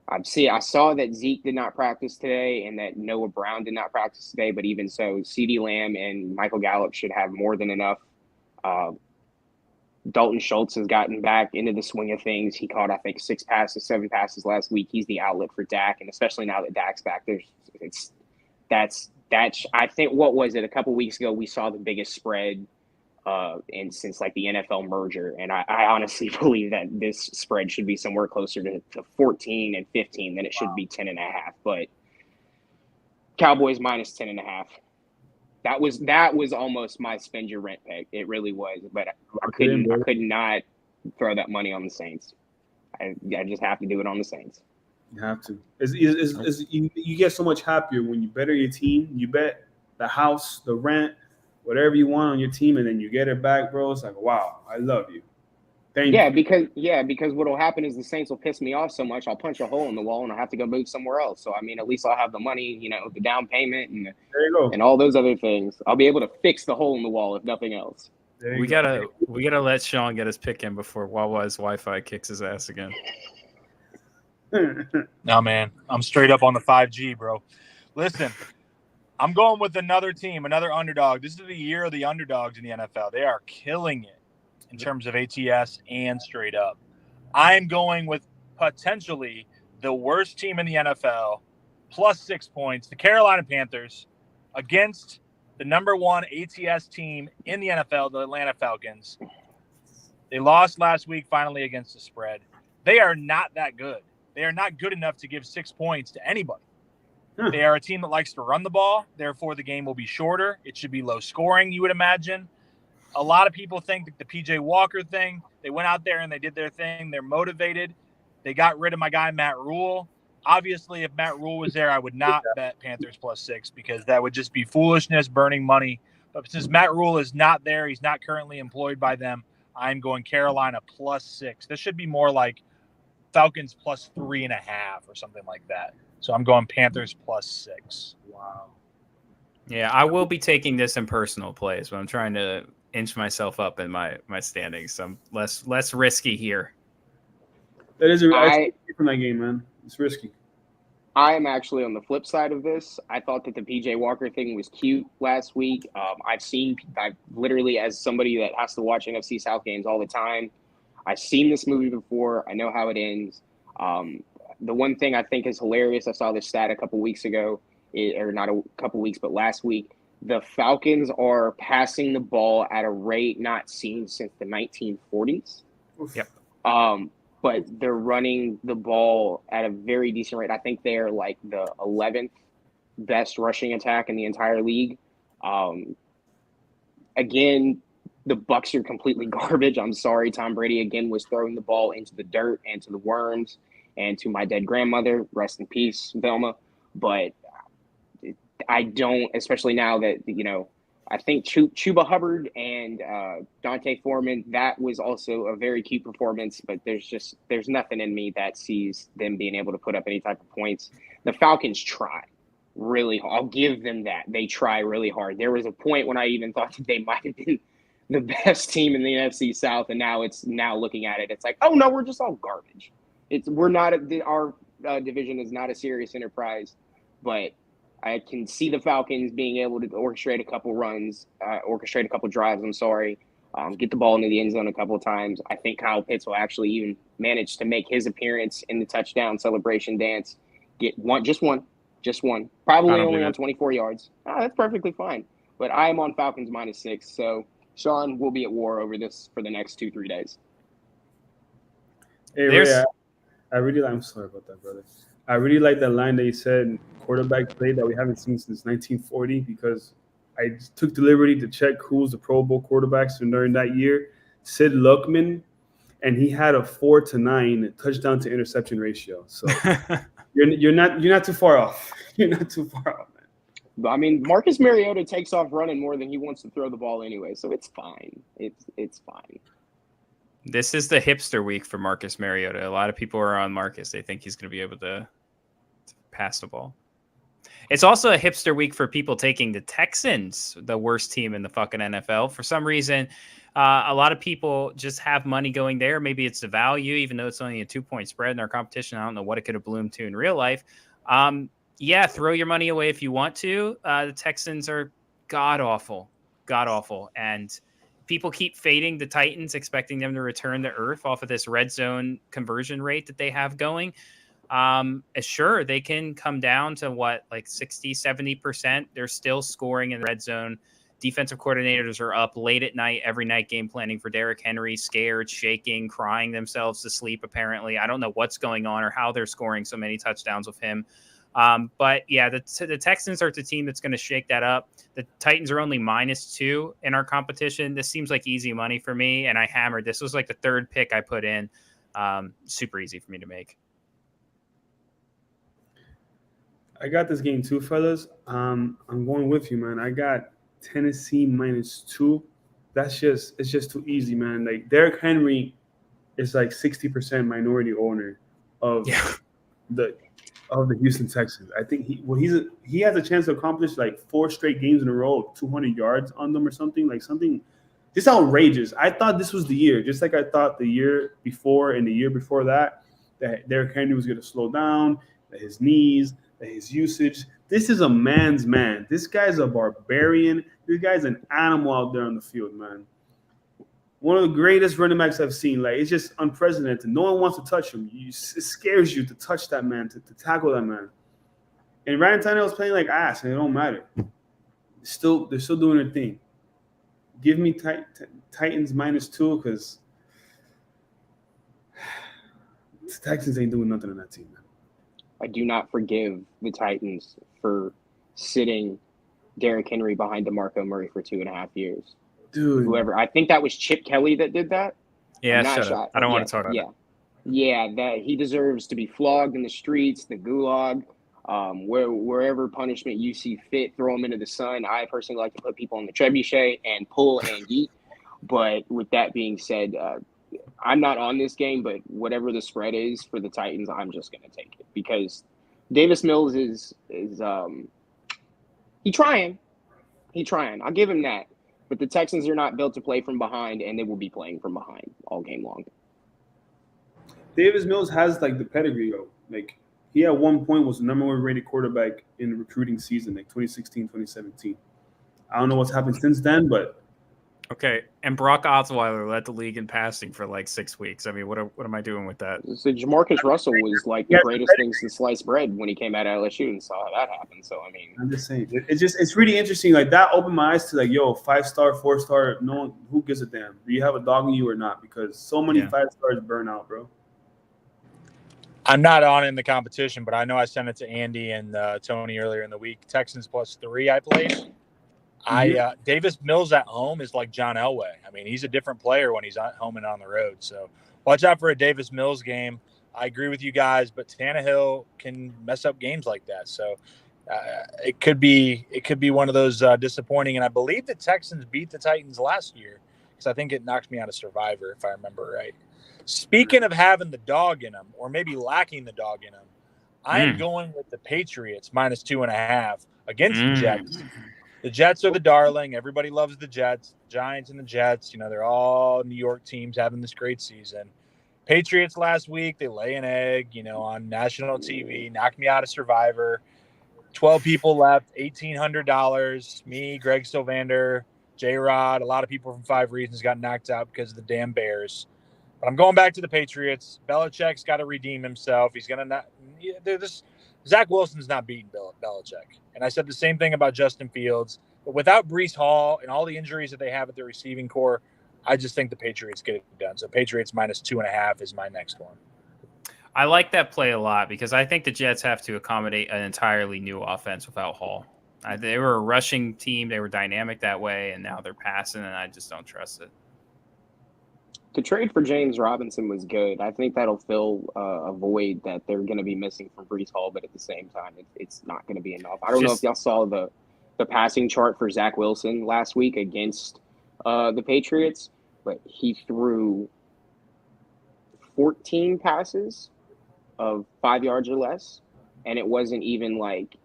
I saw that Zeke did not practice today and that Noah Brown did not practice today, but even so, CeeDee Lamb and Michael Gallup should have more than enough. Dalton Schultz has gotten back into the swing of things. He caught, I think, 7 passes last week. He's the outlet for Dak, and especially now that Dak's back, I think, what was it, a couple weeks ago, we saw the biggest spread since like the NFL merger, and I honestly believe that this spread should be somewhere closer to 14 and 15 than it should be 10.5. But Cowboys minus 10.5. That was almost my spend your rent pick. It really was, but I could not throw that money on the Saints. I just have to do it on the Saints. You have to. You get so much happier when you better your team. You bet the house, the rent, whatever you want on your team, and then you get it back, bro. It's like, wow, I love you. Thank you. Because what'll happen is the Saints will piss me off so much, I'll punch a hole in the wall and I'll have to go move somewhere else. So I mean, at least I'll have the money, the down payment and there you go. And all those other things. I'll be able to fix the hole in the wall if nothing else. We gotta let Sean get his pick in before Wawa's Wi-Fi kicks his ass again. No, man, I'm straight up on the 5G, bro. Listen, I'm going with another team, another underdog. This is the year of the underdogs in the NFL. They are killing it in terms of ATS and straight up. I'm going with potentially the worst team in the NFL, plus 6 points, the Carolina Panthers, against the number 1 ATS team in the NFL, the Atlanta Falcons. They lost last week finally against the spread. They are not that good. They are not good enough to give 6 points to anybody. They are a team that likes to run the ball. Therefore, the game will be shorter. It should be low scoring, you would imagine. A lot of people think that the PJ Walker thing, they went out there and they did their thing. They're motivated. They got rid of my guy, Matt Rule. Obviously, if Matt Rule was there, I would not bet Panthers plus 6 because that would just be foolishness, burning money. But since Matt Rule is not there, he's not currently employed by them, I'm going Carolina plus 6. This should be more like Falcons plus 3.5 or something like that. So I'm going Panthers plus 6. Wow. Yeah, I will be taking this in personal plays, but I'm trying to inch myself up in my standings. So I'm less risky here. That is risky from that game, man. It's risky. I am actually on the flip side of this. I thought that the PJ Walker thing was cute last week. I've literally, as somebody that has to watch NFC South games all the time, I've seen this movie before. I know how it ends. The one thing I think is hilarious, I saw this stat a couple weeks ago, or not a couple weeks, but last week, The Falcons are passing the ball at a rate not seen since the 1940s. Yep. But they're running the ball at a very decent rate. I think they're like the 11th best rushing attack in the entire league. Again, the Bucs are completely garbage. I'm sorry. Tom Brady again was throwing the ball into the dirt and to the worms and to my dead grandmother. Rest in peace, Velma. But I don't, especially now that, I think Chuba Hubbard and Dante Foreman, that was also a very cute performance, but there's nothing in me that sees them being able to put up any type of points. The Falcons try really hard. I'll give them that. They try really hard. There was a point when I even thought that they might have been the best team in the NFC South, and now looking at it, it's like, oh no, we're just all garbage. Our division is not a serious enterprise, but I can see the Falcons being able to orchestrate a couple drives. I'm sorry, get the ball into the end zone a couple of times. I think Kyle Pitts will actually even manage to make his appearance in the touchdown celebration dance. Get just one, probably only on 24 yards. That's perfectly fine. But I am on Falcons -6. So Sean will be at war over this for the next 2-3 days. Hey, Ray, I'm sorry about that, brother. I really like that line that you said, quarterback play that we haven't seen since 1940, because I took the liberty to check who's the Pro Bowl quarterbacks during that year. Sid Luckman, and he had a 4-9 touchdown to interception ratio. So you're not too far off. You're not too far off, man. I mean, Marcus Mariota takes off running more than he wants to throw the ball anyway, so it's fine. It's fine. This is the hipster week for Marcus Mariota. A lot of people are on Marcus. They think he's going to be able to pass the ball. It's also a hipster week for people taking the Texans, the worst team in the fucking NFL. For some reason, a lot of people just have money going there. Maybe it's the value, even though it's only a 2-point spread in our competition. I don't know what it could have bloomed to in real life. Yeah, throw your money away if you want to. The Texans are god-awful. And people keep fading the Titans, expecting them to return to earth off of this red zone conversion rate that they have going. Sure, they can come down to like 60, 70%. They're still scoring in the red zone. Defensive coordinators are up late at night, every night, game planning for Derrick Henry, scared, shaking, crying themselves to sleep, apparently. I don't know what's going on or how they're scoring so many touchdowns with him. But yeah, the Texans are the team that's going to shake that up. The Titans are only -2 in our competition. This seems like easy money for me, and I hammered. This was like the third pick I put in. Super easy for me to make. I got this game too, fellas. I'm going with you, man. I got Tennessee -2. It's just too easy, man. Like, Derrick Henry is like 60% minority owner of the Houston Texans. I think he has a chance to accomplish like 4 straight games in a row of 200 yards on them or something just outrageous. I thought this was the year, just like I thought the year before and the year before that Derrick Henry was going to slow down, that his knees, that his usage. This is a man's man. This guy's a barbarian. This guy's an animal out there on the field, man. One of the greatest running backs I've seen. Like, it's just unprecedented. No one wants to touch him. It scares you to touch that man, to tackle that man. And Ryan Tannehill's playing like ass, and it don't matter. They're still doing their thing. Give me Titans -2, because the Texans ain't doing nothing on that team, man. I do not forgive the Titans for sitting Derrick Henry behind DeMarco Murray for 2.5 years. Dude, Whoever, I think that was Chip Kelly that did that. Yeah, shut up. I don't want to talk about that. Yeah, that he deserves to be flogged in the streets, the gulag, wherever punishment you see fit, throw him into the sun. I personally like to put people on the trebuchet and pull and eat. But with that being said, I'm not on this game, but whatever the spread is for the Titans, I'm just going to take it, because Davis Mills is he trying. I'll give him that. But the Texans are not built to play from behind, and they will be playing from behind all game long. Davis Mills has like the pedigree, though. Like, he at one point was the #1 rated quarterback in the recruiting season, like 2016, 2017. I don't know what's happened since then, but Okay, and Brock Osweiler led the league in passing for like 6 weeks. I mean, what am I doing with that? So Jamarcus Russell was like the greatest thing since sliced bread when he came out of LSU and saw how that happened. So I mean, I'm just saying, it's really interesting. Like that opened my eyes to like, yo, 5-star, 4-star. No one, who gives a damn? Do you have a dog in you or not? Because so many 5-stars burn out, bro. I'm not on in the competition, but I know I sent it to Andy and Tony earlier in the week. Texans +3 I played. Davis Mills at home is like John Elway. I mean, he's a different player when he's at home and on the road. So watch out for a Davis Mills game. I agree with you guys, but Tannehill can mess up games like that. So it could be one of those disappointing. And I believe the Texans beat the Titans last year because I think it knocked me out of Survivor, if I remember right. Speaking of having the dog in them, or maybe lacking the dog in them, I am going with the Patriots -2.5 against the Jets. The Jets are the darling. Everybody loves the Jets. Giants and the Jets, they're all New York teams having this great season. Patriots last week, they lay an egg, on national TV, knocked me out of Survivor. 12 people left, $1,800. Me, Greg Sylvander, J-Rod, a lot of people from 5 Reasons got knocked out because of the damn Bears. But I'm going back to the Patriots. Belichick's got to redeem himself. He's going to not – Zach Wilson's not beating Belichick. And I said the same thing about Justin Fields. But without Breece Hall and all the injuries that they have at their receiving core, I just think the Patriots get it done. So Patriots -2.5 is my next one. I like that play a lot because I think the Jets have to accommodate an entirely new offense without Hall. They were a rushing team. They were dynamic that way, and now they're passing, and I just don't trust it. To trade for James Robinson was good. I think that'll fill a void that they're going to be missing from Breece Hall, but at the same time, it's not going to be enough. I don't know if y'all saw the passing chart for Zach Wilson last week against the Patriots, but he threw 14 passes of 5 yards or less, and it wasn't even like,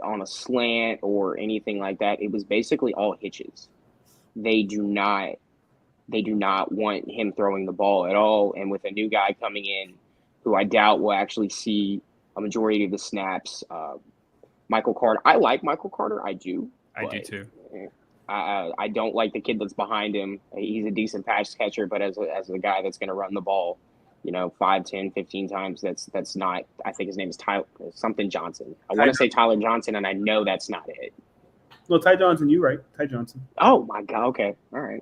on a slant or anything like that. It was basically all hitches. They do not want him throwing the ball at all. And with a new guy coming in who I doubt will actually see a majority of the snaps, Michael Carter. I like Michael Carter. I do. I do too. I don't like the kid that's behind him. He's a decent pass catcher, but as a guy that's going to run the ball, 5, 10, 15 times, that's not. I think his name is Tyler something Johnson. I want to say Tyler Johnson, and I know that's not it. No, Ty Johnson. You right, Ty Johnson. Oh my God. Okay. All right.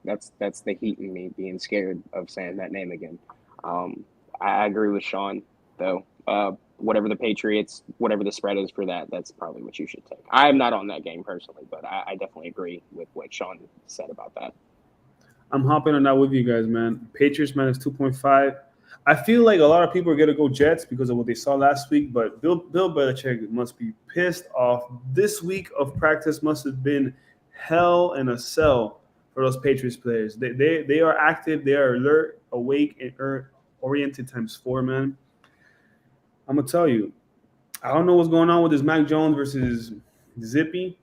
That's the heat in me being scared of saying that name again. I agree with Sean though. Whatever the spread is for that, that's probably what you should take. I am not on that game personally, but I definitely agree with what Sean said about that. I'm hopping on that with you guys, man. Patriots -2.5. I feel like a lot of people are gonna go Jets because of what they saw last week, but Bill Belichick must be pissed off. This week of practice must have been hell in a cell for those Patriots players. They are active, they are alert, awake, and oriented ×4, man. I'm gonna tell you, I don't know what's going on with this Mac Jones versus Zippy.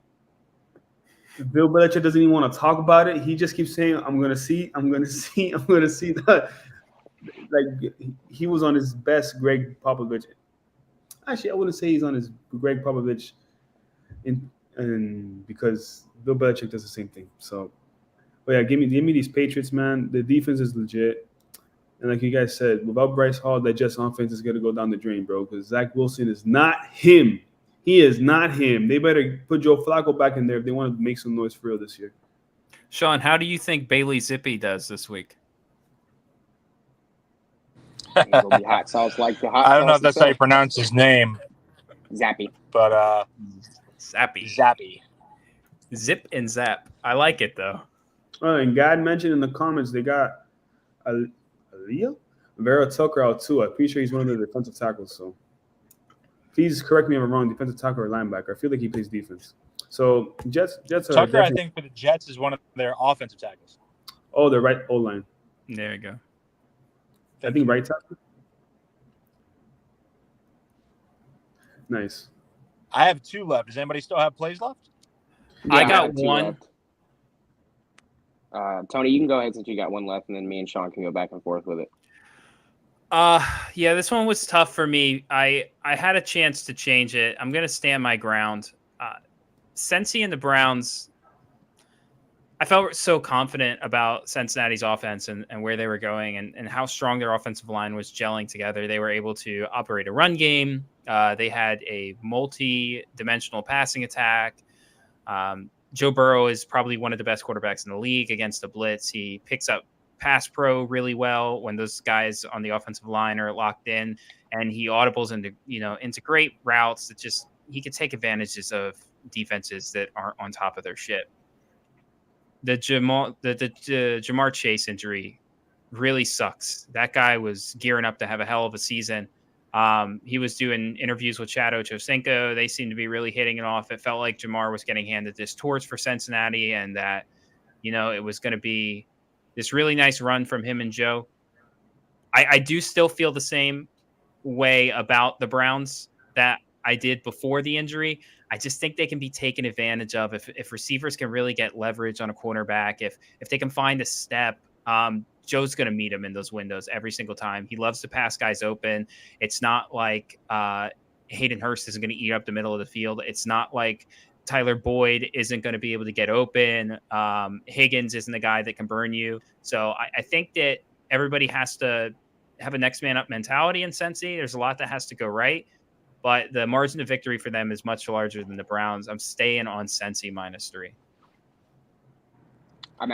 Bill Belichick doesn't even want to talk about it. He just keeps saying, I'm gonna see that. Like he was on his best Greg Popovich. Actually, I wouldn't say he's on his Greg Popovich in because Bill Belichick does the same thing. So, but yeah, give me these Patriots, man. The defense is legit. And like you guys said, without Bryce Hall, that Jets offense is going to go down the drain, bro, because Zach Wilson is not him. He is not him. They better put Joe Flacco back in there if they want to make some noise for real this year. Sean, how do you think Bailey Zippy does this week? It'll be hot sauce like the hot sauce. I don't know if that's how you pronounce his name. Zappy. But Zappy. Zip and zap. I like it, though. Oh, and God mentioned in the comments they got Aaliyah? Vera Tucker out, too. I'm pretty sure he's one of the defensive tackles, so please correct me if I'm wrong, defensive tackle or linebacker. I feel like he plays defense. So Jets are Tucker, I think, for the Jets is one of their offensive tackles. Oh, they're right O-line. There you go. I think right tackle. Nice. I have 2 left. Does anybody still have plays left? Yeah, I got 1. Tony, you can go ahead since you got 1 left, and then me and Sean can go back and forth with it. Yeah, this one was tough for me. I had a chance to change it. I'm going to stand my ground. Cincy and the Browns, I felt so confident about Cincinnati's offense and where they were going and how strong their offensive line was gelling together. They were able to operate a run game. They had a multi-dimensional passing attack. Joe Burrow is probably one of the best quarterbacks in the league against the blitz. He picks up pass pro really well when those guys on the offensive line are locked in, and he audibles into great routes that just he could take advantages of defenses that aren't on top of their shit. The Jamar Chase injury really sucks. That guy was gearing up to have a hell of a season. He was doing interviews with Chad Ochocinco. They seemed to be really hitting it off. It felt like Jamar was getting handed this torch for Cincinnati, and that, it was going to be this really nice run from him and Joe. I do still feel the same way about the Browns that I did before the injury. I just think they can be taken advantage of if receivers can really get leverage on a cornerback. If they can find a step, Joe's going to meet him in those windows every single time. He loves to pass guys open. It's not like Hayden Hurst isn't going to eat up the middle of the field. It's not like Tyler Boyd isn't going to be able to get open. Higgins isn't the guy that can burn you. So I think that everybody has to have a next man up mentality in Cincy. There's a lot that has to go right, but the margin of victory for them is much larger than the Browns. I'm staying on Cincy -3. I'm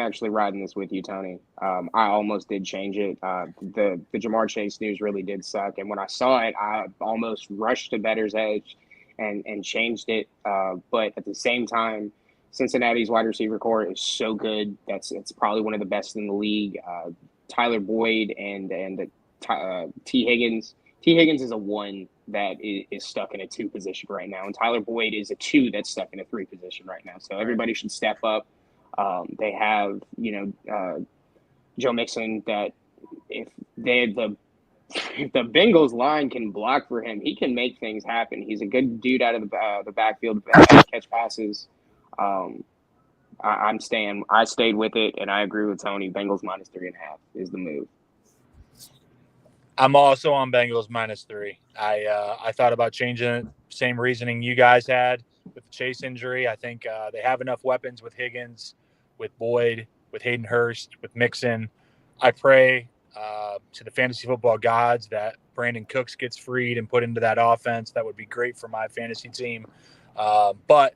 actually riding this with you, Tony. I almost did change it. The Jamar Chase news really did suck, and when I saw it, I almost rushed to Better's Edge and changed it. But at the same time, Cincinnati's wide receiver core is so good. It's probably one of the best in the league. Tyler Boyd and T. Higgins. T. Higgins is a 1 that is stuck in a 2 position right now, and Tyler Boyd is a 2 that's stuck in a 3 position right now. So everybody should step up. They have, Joe Mixon that if the Bengals line can block for him, he can make things happen. He's a good dude out of the backfield, catch passes. I stayed with it, and I agree with Tony. Bengals -3.5 is the move. I'm also on Bengals -3. I thought about changing it. Same reasoning you guys had with the Chase injury. I think they have enough weapons with Higgins, with Boyd, with Hayden Hurst, with Mixon. I pray to the fantasy football gods that Brandon Cooks gets freed and put into that offense. That would be great for my fantasy team. But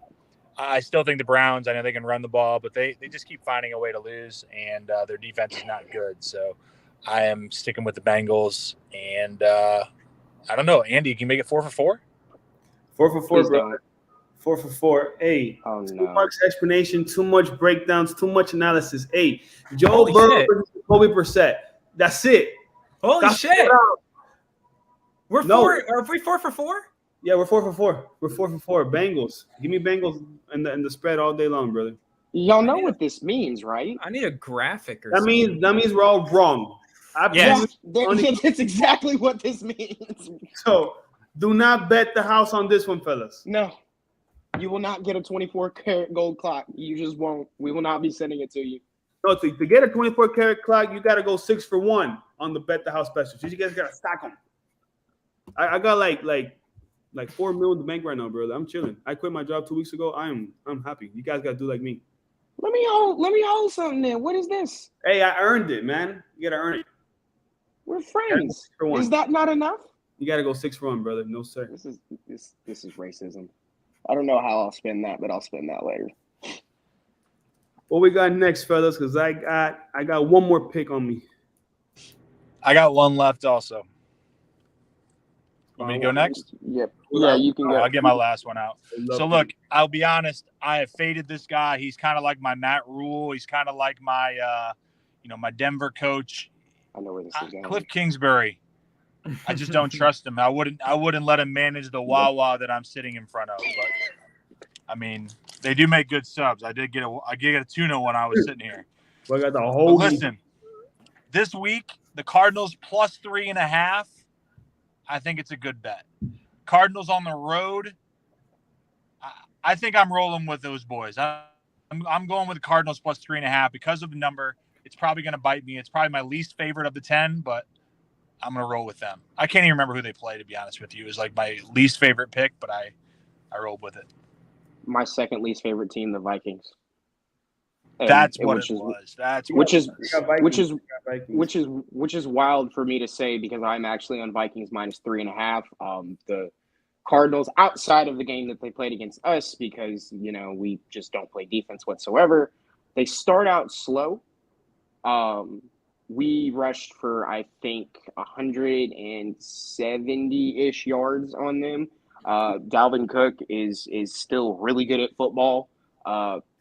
I still think the Browns, I know they can run the ball, but they just keep finding a way to lose, and their defense is not good. So I am sticking with the Bengals, and I don't know. Andy, can you make it 4 for 4? 4 for 4, Please bro. don't. 4 for 4. Hey, too much explanation, too much breakdowns, too much analysis. Hey, Joe Burrow versus Jacoby Brissett. That's it. Holy shit. We're 4. Are we 4 for 4? Yeah, we're 4 for 4. We're 4 for 4. Bengals. Give me Bengals and the spread all day long, brother. Y'all know what this means, right? I need a graphic or That something. means we're all wrong. Yes. That's exactly what this means. So do not bet the house on this one, fellas. No, you will not get a 24-karat gold clock. You just won't. We will not be sending it to you. No, to get a 24-karat clock, you got to go 6 for 1 on the bet the house special. So you guys got to stack them. I got like $4 million in the bank right now, brother. I'm chilling. I quit my job 2 weeks ago. I'm happy. You guys got to do like me. Let me hold something then. What is this? Hey, I earned it, man. You got to earn it. We're friends. Is that not enough? You got to go 6 for 1, brother. No, sir. This is racism. I don't know how I'll spend that, but I'll spend that later. What we got next, fellas? Because I got one more pick on me. I got one left also. Want me to go next? Yep. Yeah, you can go. I'll get my last one out. So, look, I'll be honest. I have faded this guy. He's kind of like my Matt Rule. He's kind of like my, my Denver coach. I know where this is going. Cliff Kingsbury. I just don't trust him. I wouldn't let him manage the Wawa that I'm sitting in front of. But I mean, they do make good subs. I get a tuna when I was sitting here. We got the whole. But listen, this week the Cardinals +3.5. I think it's a good bet. Cardinals on the road. I think I'm rolling with those boys. I'm going with the Cardinals +3.5 because of the number. It's probably going to bite me. It's probably my least favorite of the 10, but I'm going to roll with them. I can't even remember who they play, to be honest with you. It was like my least favorite pick, but I rolled with it. My second least favorite team, the Vikings. That's what it was. That's which is Vikings. which is wild for me to say because I'm actually on Vikings -3.5. The Cardinals, outside of the game that they played against us, because we just don't play defense whatsoever. They start out slow. We rushed for I think 170-ish yards on them. Dalvin Cook is still really good at football.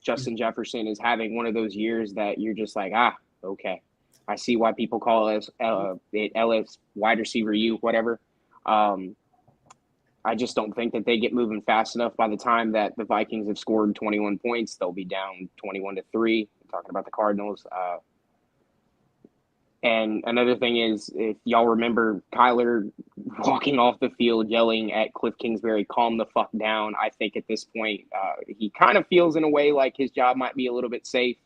Justin Jefferson is having one of those years that you're just like, okay. I see why people call us LS wide receiver U, whatever. I just don't think that they get moving fast enough. By the time that the Vikings have scored 21 points, they'll be down 21-3. I'm talking about the Cardinals. And another thing is, if y'all remember Kyler walking off the field yelling at Cliff Kingsbury, calm the fuck down, I think at this point he kind of feels in a way like his job might be a little bit safe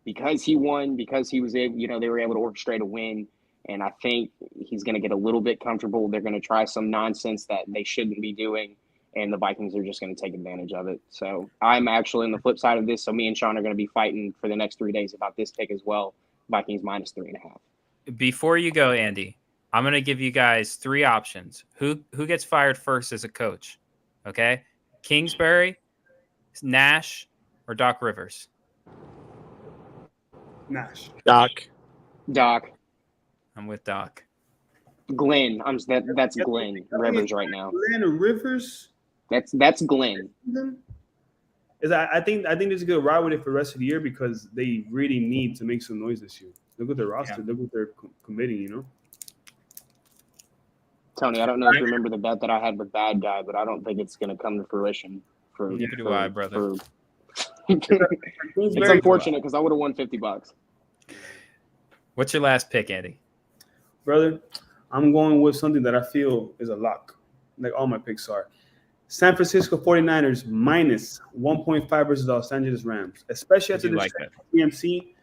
because he won, because he was able, they were able to orchestrate a win. And I think he's going to get a little bit comfortable. They're going to try some nonsense that they shouldn't be doing, and the Vikings are just going to take advantage of it. So I'm actually on the flip side of this. So me and Sean are going to be fighting for the next 3 days about this pick as well. Vikings -3.5. Before you go, Andy, I'm going to give you guys 3 options. Who gets fired first as a coach? Okay? Kingsbury, Nash, or Doc Rivers? Nash. Doc. I'm with Doc. Glenn. That's Glenn Rivers right now. Glenn or Rivers? That's Glenn. I think there's a good ride with it for the rest of the year because they really need to make some noise this year. Look at their roster. Yeah. Look what they're committing, Tony, I don't know if you remember the bet that I had with Bad Guy, but I don't think it's going to come to fruition. Neither do I, brother. It's unfortunate because I would have won $50. What's your last pick, Andy? Brother, I'm going with something that I feel is a lock, like all my picks are. San Francisco 49ers -1.5 versus the Los Angeles Rams, especially after the CMC.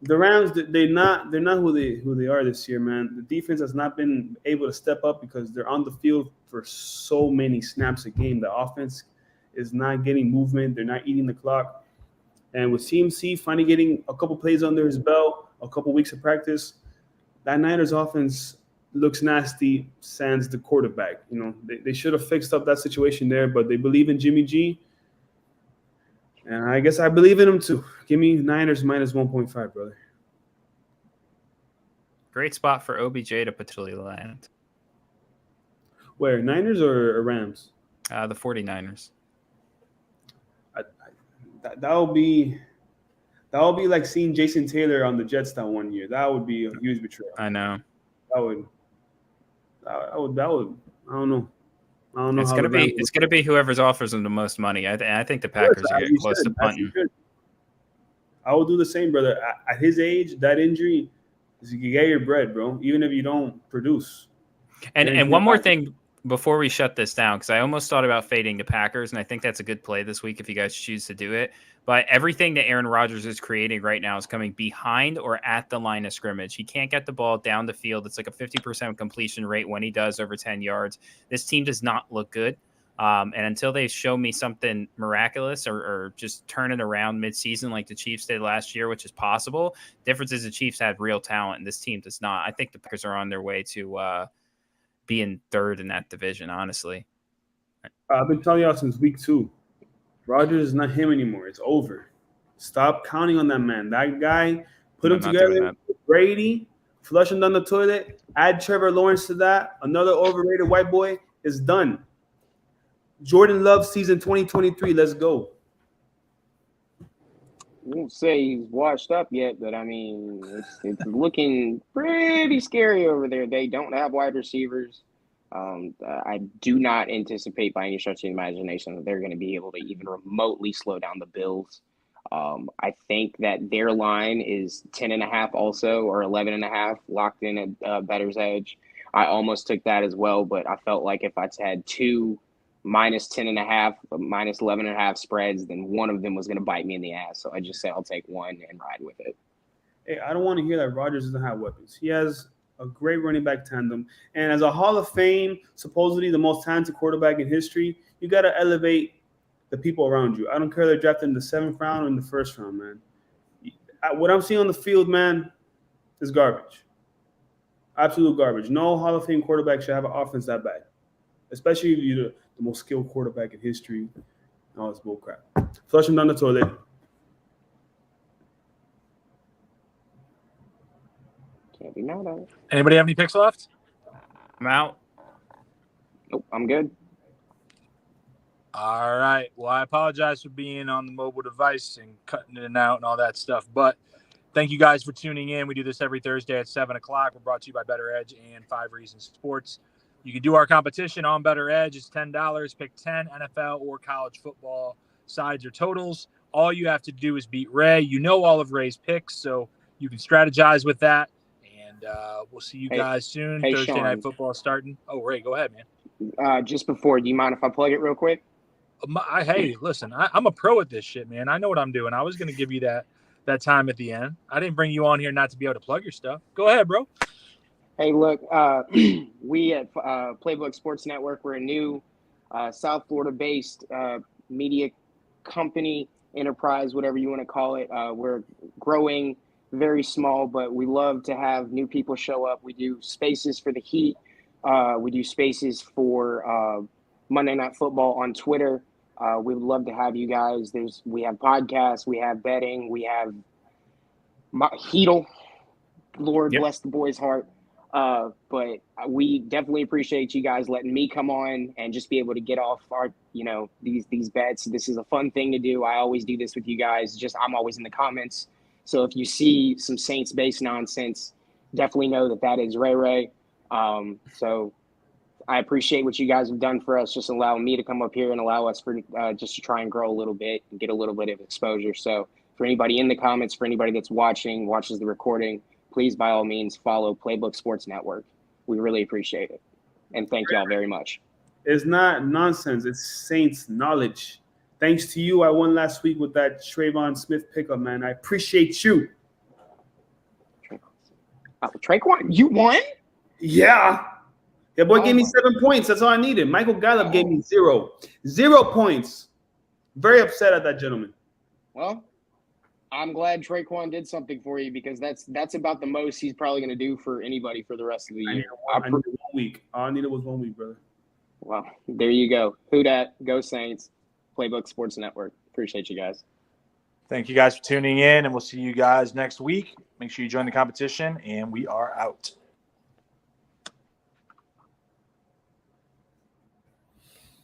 The Rams, they're not who they are this year, man. The defense has not been able to step up because they're on the field for so many snaps a game. The offense is not getting movement. They're not eating the clock. And with CMC finally getting a couple plays under his belt, a couple weeks of practice, that Niners offense looks nasty, sans the quarterback. They should have fixed up that situation there, but they believe in Jimmy G. And I guess I believe in him too. Give me Niners -1.5, brother. Great spot for OBJ to potentially land. Where, Niners or Rams? The 49ers. That would be like seeing Jason Taylor on the Jets that one year. That would be a huge betrayal. I know. That would. I don't know. It's gonna be whoever's offers them the most money. I think the Packers are getting close to punting. I will do the same, brother. At his age, that injury is you get your bread, bro. Even if you don't produce. And one more thing before we shut this down, because I almost thought about fading the Packers, and I think that's a good play this week if you guys choose to do it. But everything that Aaron Rodgers is creating right now is coming behind or at the line of scrimmage. He can't get the ball down the field. It's like a 50% completion rate when he does over 10 yards. This team does not look good. And until they show me something miraculous or just turn it around midseason like the Chiefs did last year, which is possible, the difference is the Chiefs had real talent and this team does not. I think the Packers are on their way to being third in that division, honestly. I've been telling y'all since week 2. Rodgers is not him anymore. It's over. Stop counting on that man. That guy, put him together with Brady, flush him down the toilet, add Trevor Lawrence to that, another overrated white boy, is done. Jordan Love season 2023. Let's go. I won't say he's washed up yet, but I mean, it's looking pretty scary over there. They don't have wide receivers. I do not anticipate by any stretch of the imagination that they're going to be able to even remotely slow down the Bills. I think that their line is 10.5 also, or 11.5 locked in at Bettor's Edge. I almost took that as well, but I felt like if I had 2 -10.5, -11.5 spreads, then one of them was going to bite me in the ass. So I just said I'll take one and ride with it. Hey, I don't want to hear that Rodgers doesn't have weapons. He has a great running back tandem. And as a Hall of Fame, supposedly the most talented quarterback in history, you got to elevate the people around you. I don't care if they're drafted in the 7th round or in the 1st round, man. what I'm seeing on the field, man, is garbage. Absolute garbage. No Hall of Fame quarterback should have an offense that bad, especially if you're the most skilled quarterback in history. No, it's bull crap. Flush him down the toilet. Can't be mad at it. Anybody have any picks left? I'm out. Nope, I'm good. All right. Well, I apologize for being on the mobile device and cutting in and out and all that stuff. But thank you guys for tuning in. We do this every Thursday at 7 o'clock. We're brought to you by Better Edge and 5 Reasons Sports. You can do our competition on Better Edge. It's $10. Pick 10 NFL or college football sides or totals. All you have to do is beat Ray. You know all of Ray's picks, so you can strategize with that. And we'll see you guys soon. Thursday Sean. Night Football starting. Oh, Ray, go ahead, man. Just before, do you mind if I plug it real quick? Hey, listen, I'm a pro at this shit, man. I know what I'm doing. I was going to give you that time at the end. I didn't bring you on here not to be able to plug your stuff. Go ahead, bro. Hey, look, we at Playbook Sports Network, we're a new South Florida-based media company, enterprise, whatever you want to call it. We're growing very small, but we love to have new people show up. We do spaces for the Heat. We do spaces for Monday Night Football on Twitter. We would love to have you guys. We have podcasts, we have betting, we have Heedle. Lord bless the boy's heart. But we definitely appreciate you guys letting me come on and just be able to get off our, these bets. This is a fun thing to do. I always do this with you guys. I'm always in the comments. So if you see some Saints-based nonsense, definitely know that is Ray. So I appreciate what you guys have done for us, just allowing me to come up here and allow us just to try and grow a little bit and get a little bit of exposure. So for anybody in the comments, for anybody that's watches the recording, please, by all means, follow Playbook Sports Network. We really appreciate it. And thank y'all very much. It's not nonsense. It's Saints knowledge. Thanks to you, I won last week with that Trayvon Smith pickup, man. I appreciate you. Traquan, you won? Yeah. That boy gave me 7 points. That's all I needed. Michael Gallup gave me 0. 0 points. Very upset at that gentleman. Well, I'm glad Traquan did something for you, because that's about the most he's probably going to do for anybody for the rest of the year. I needed 1 week. All I needed was 1 week, brother. Well, there you go. Who dat? Go Saints. Playbook Sports Network. Appreciate you guys. Thank you guys for tuning in, and we'll see you guys next week. Make sure you join the competition, and we are out.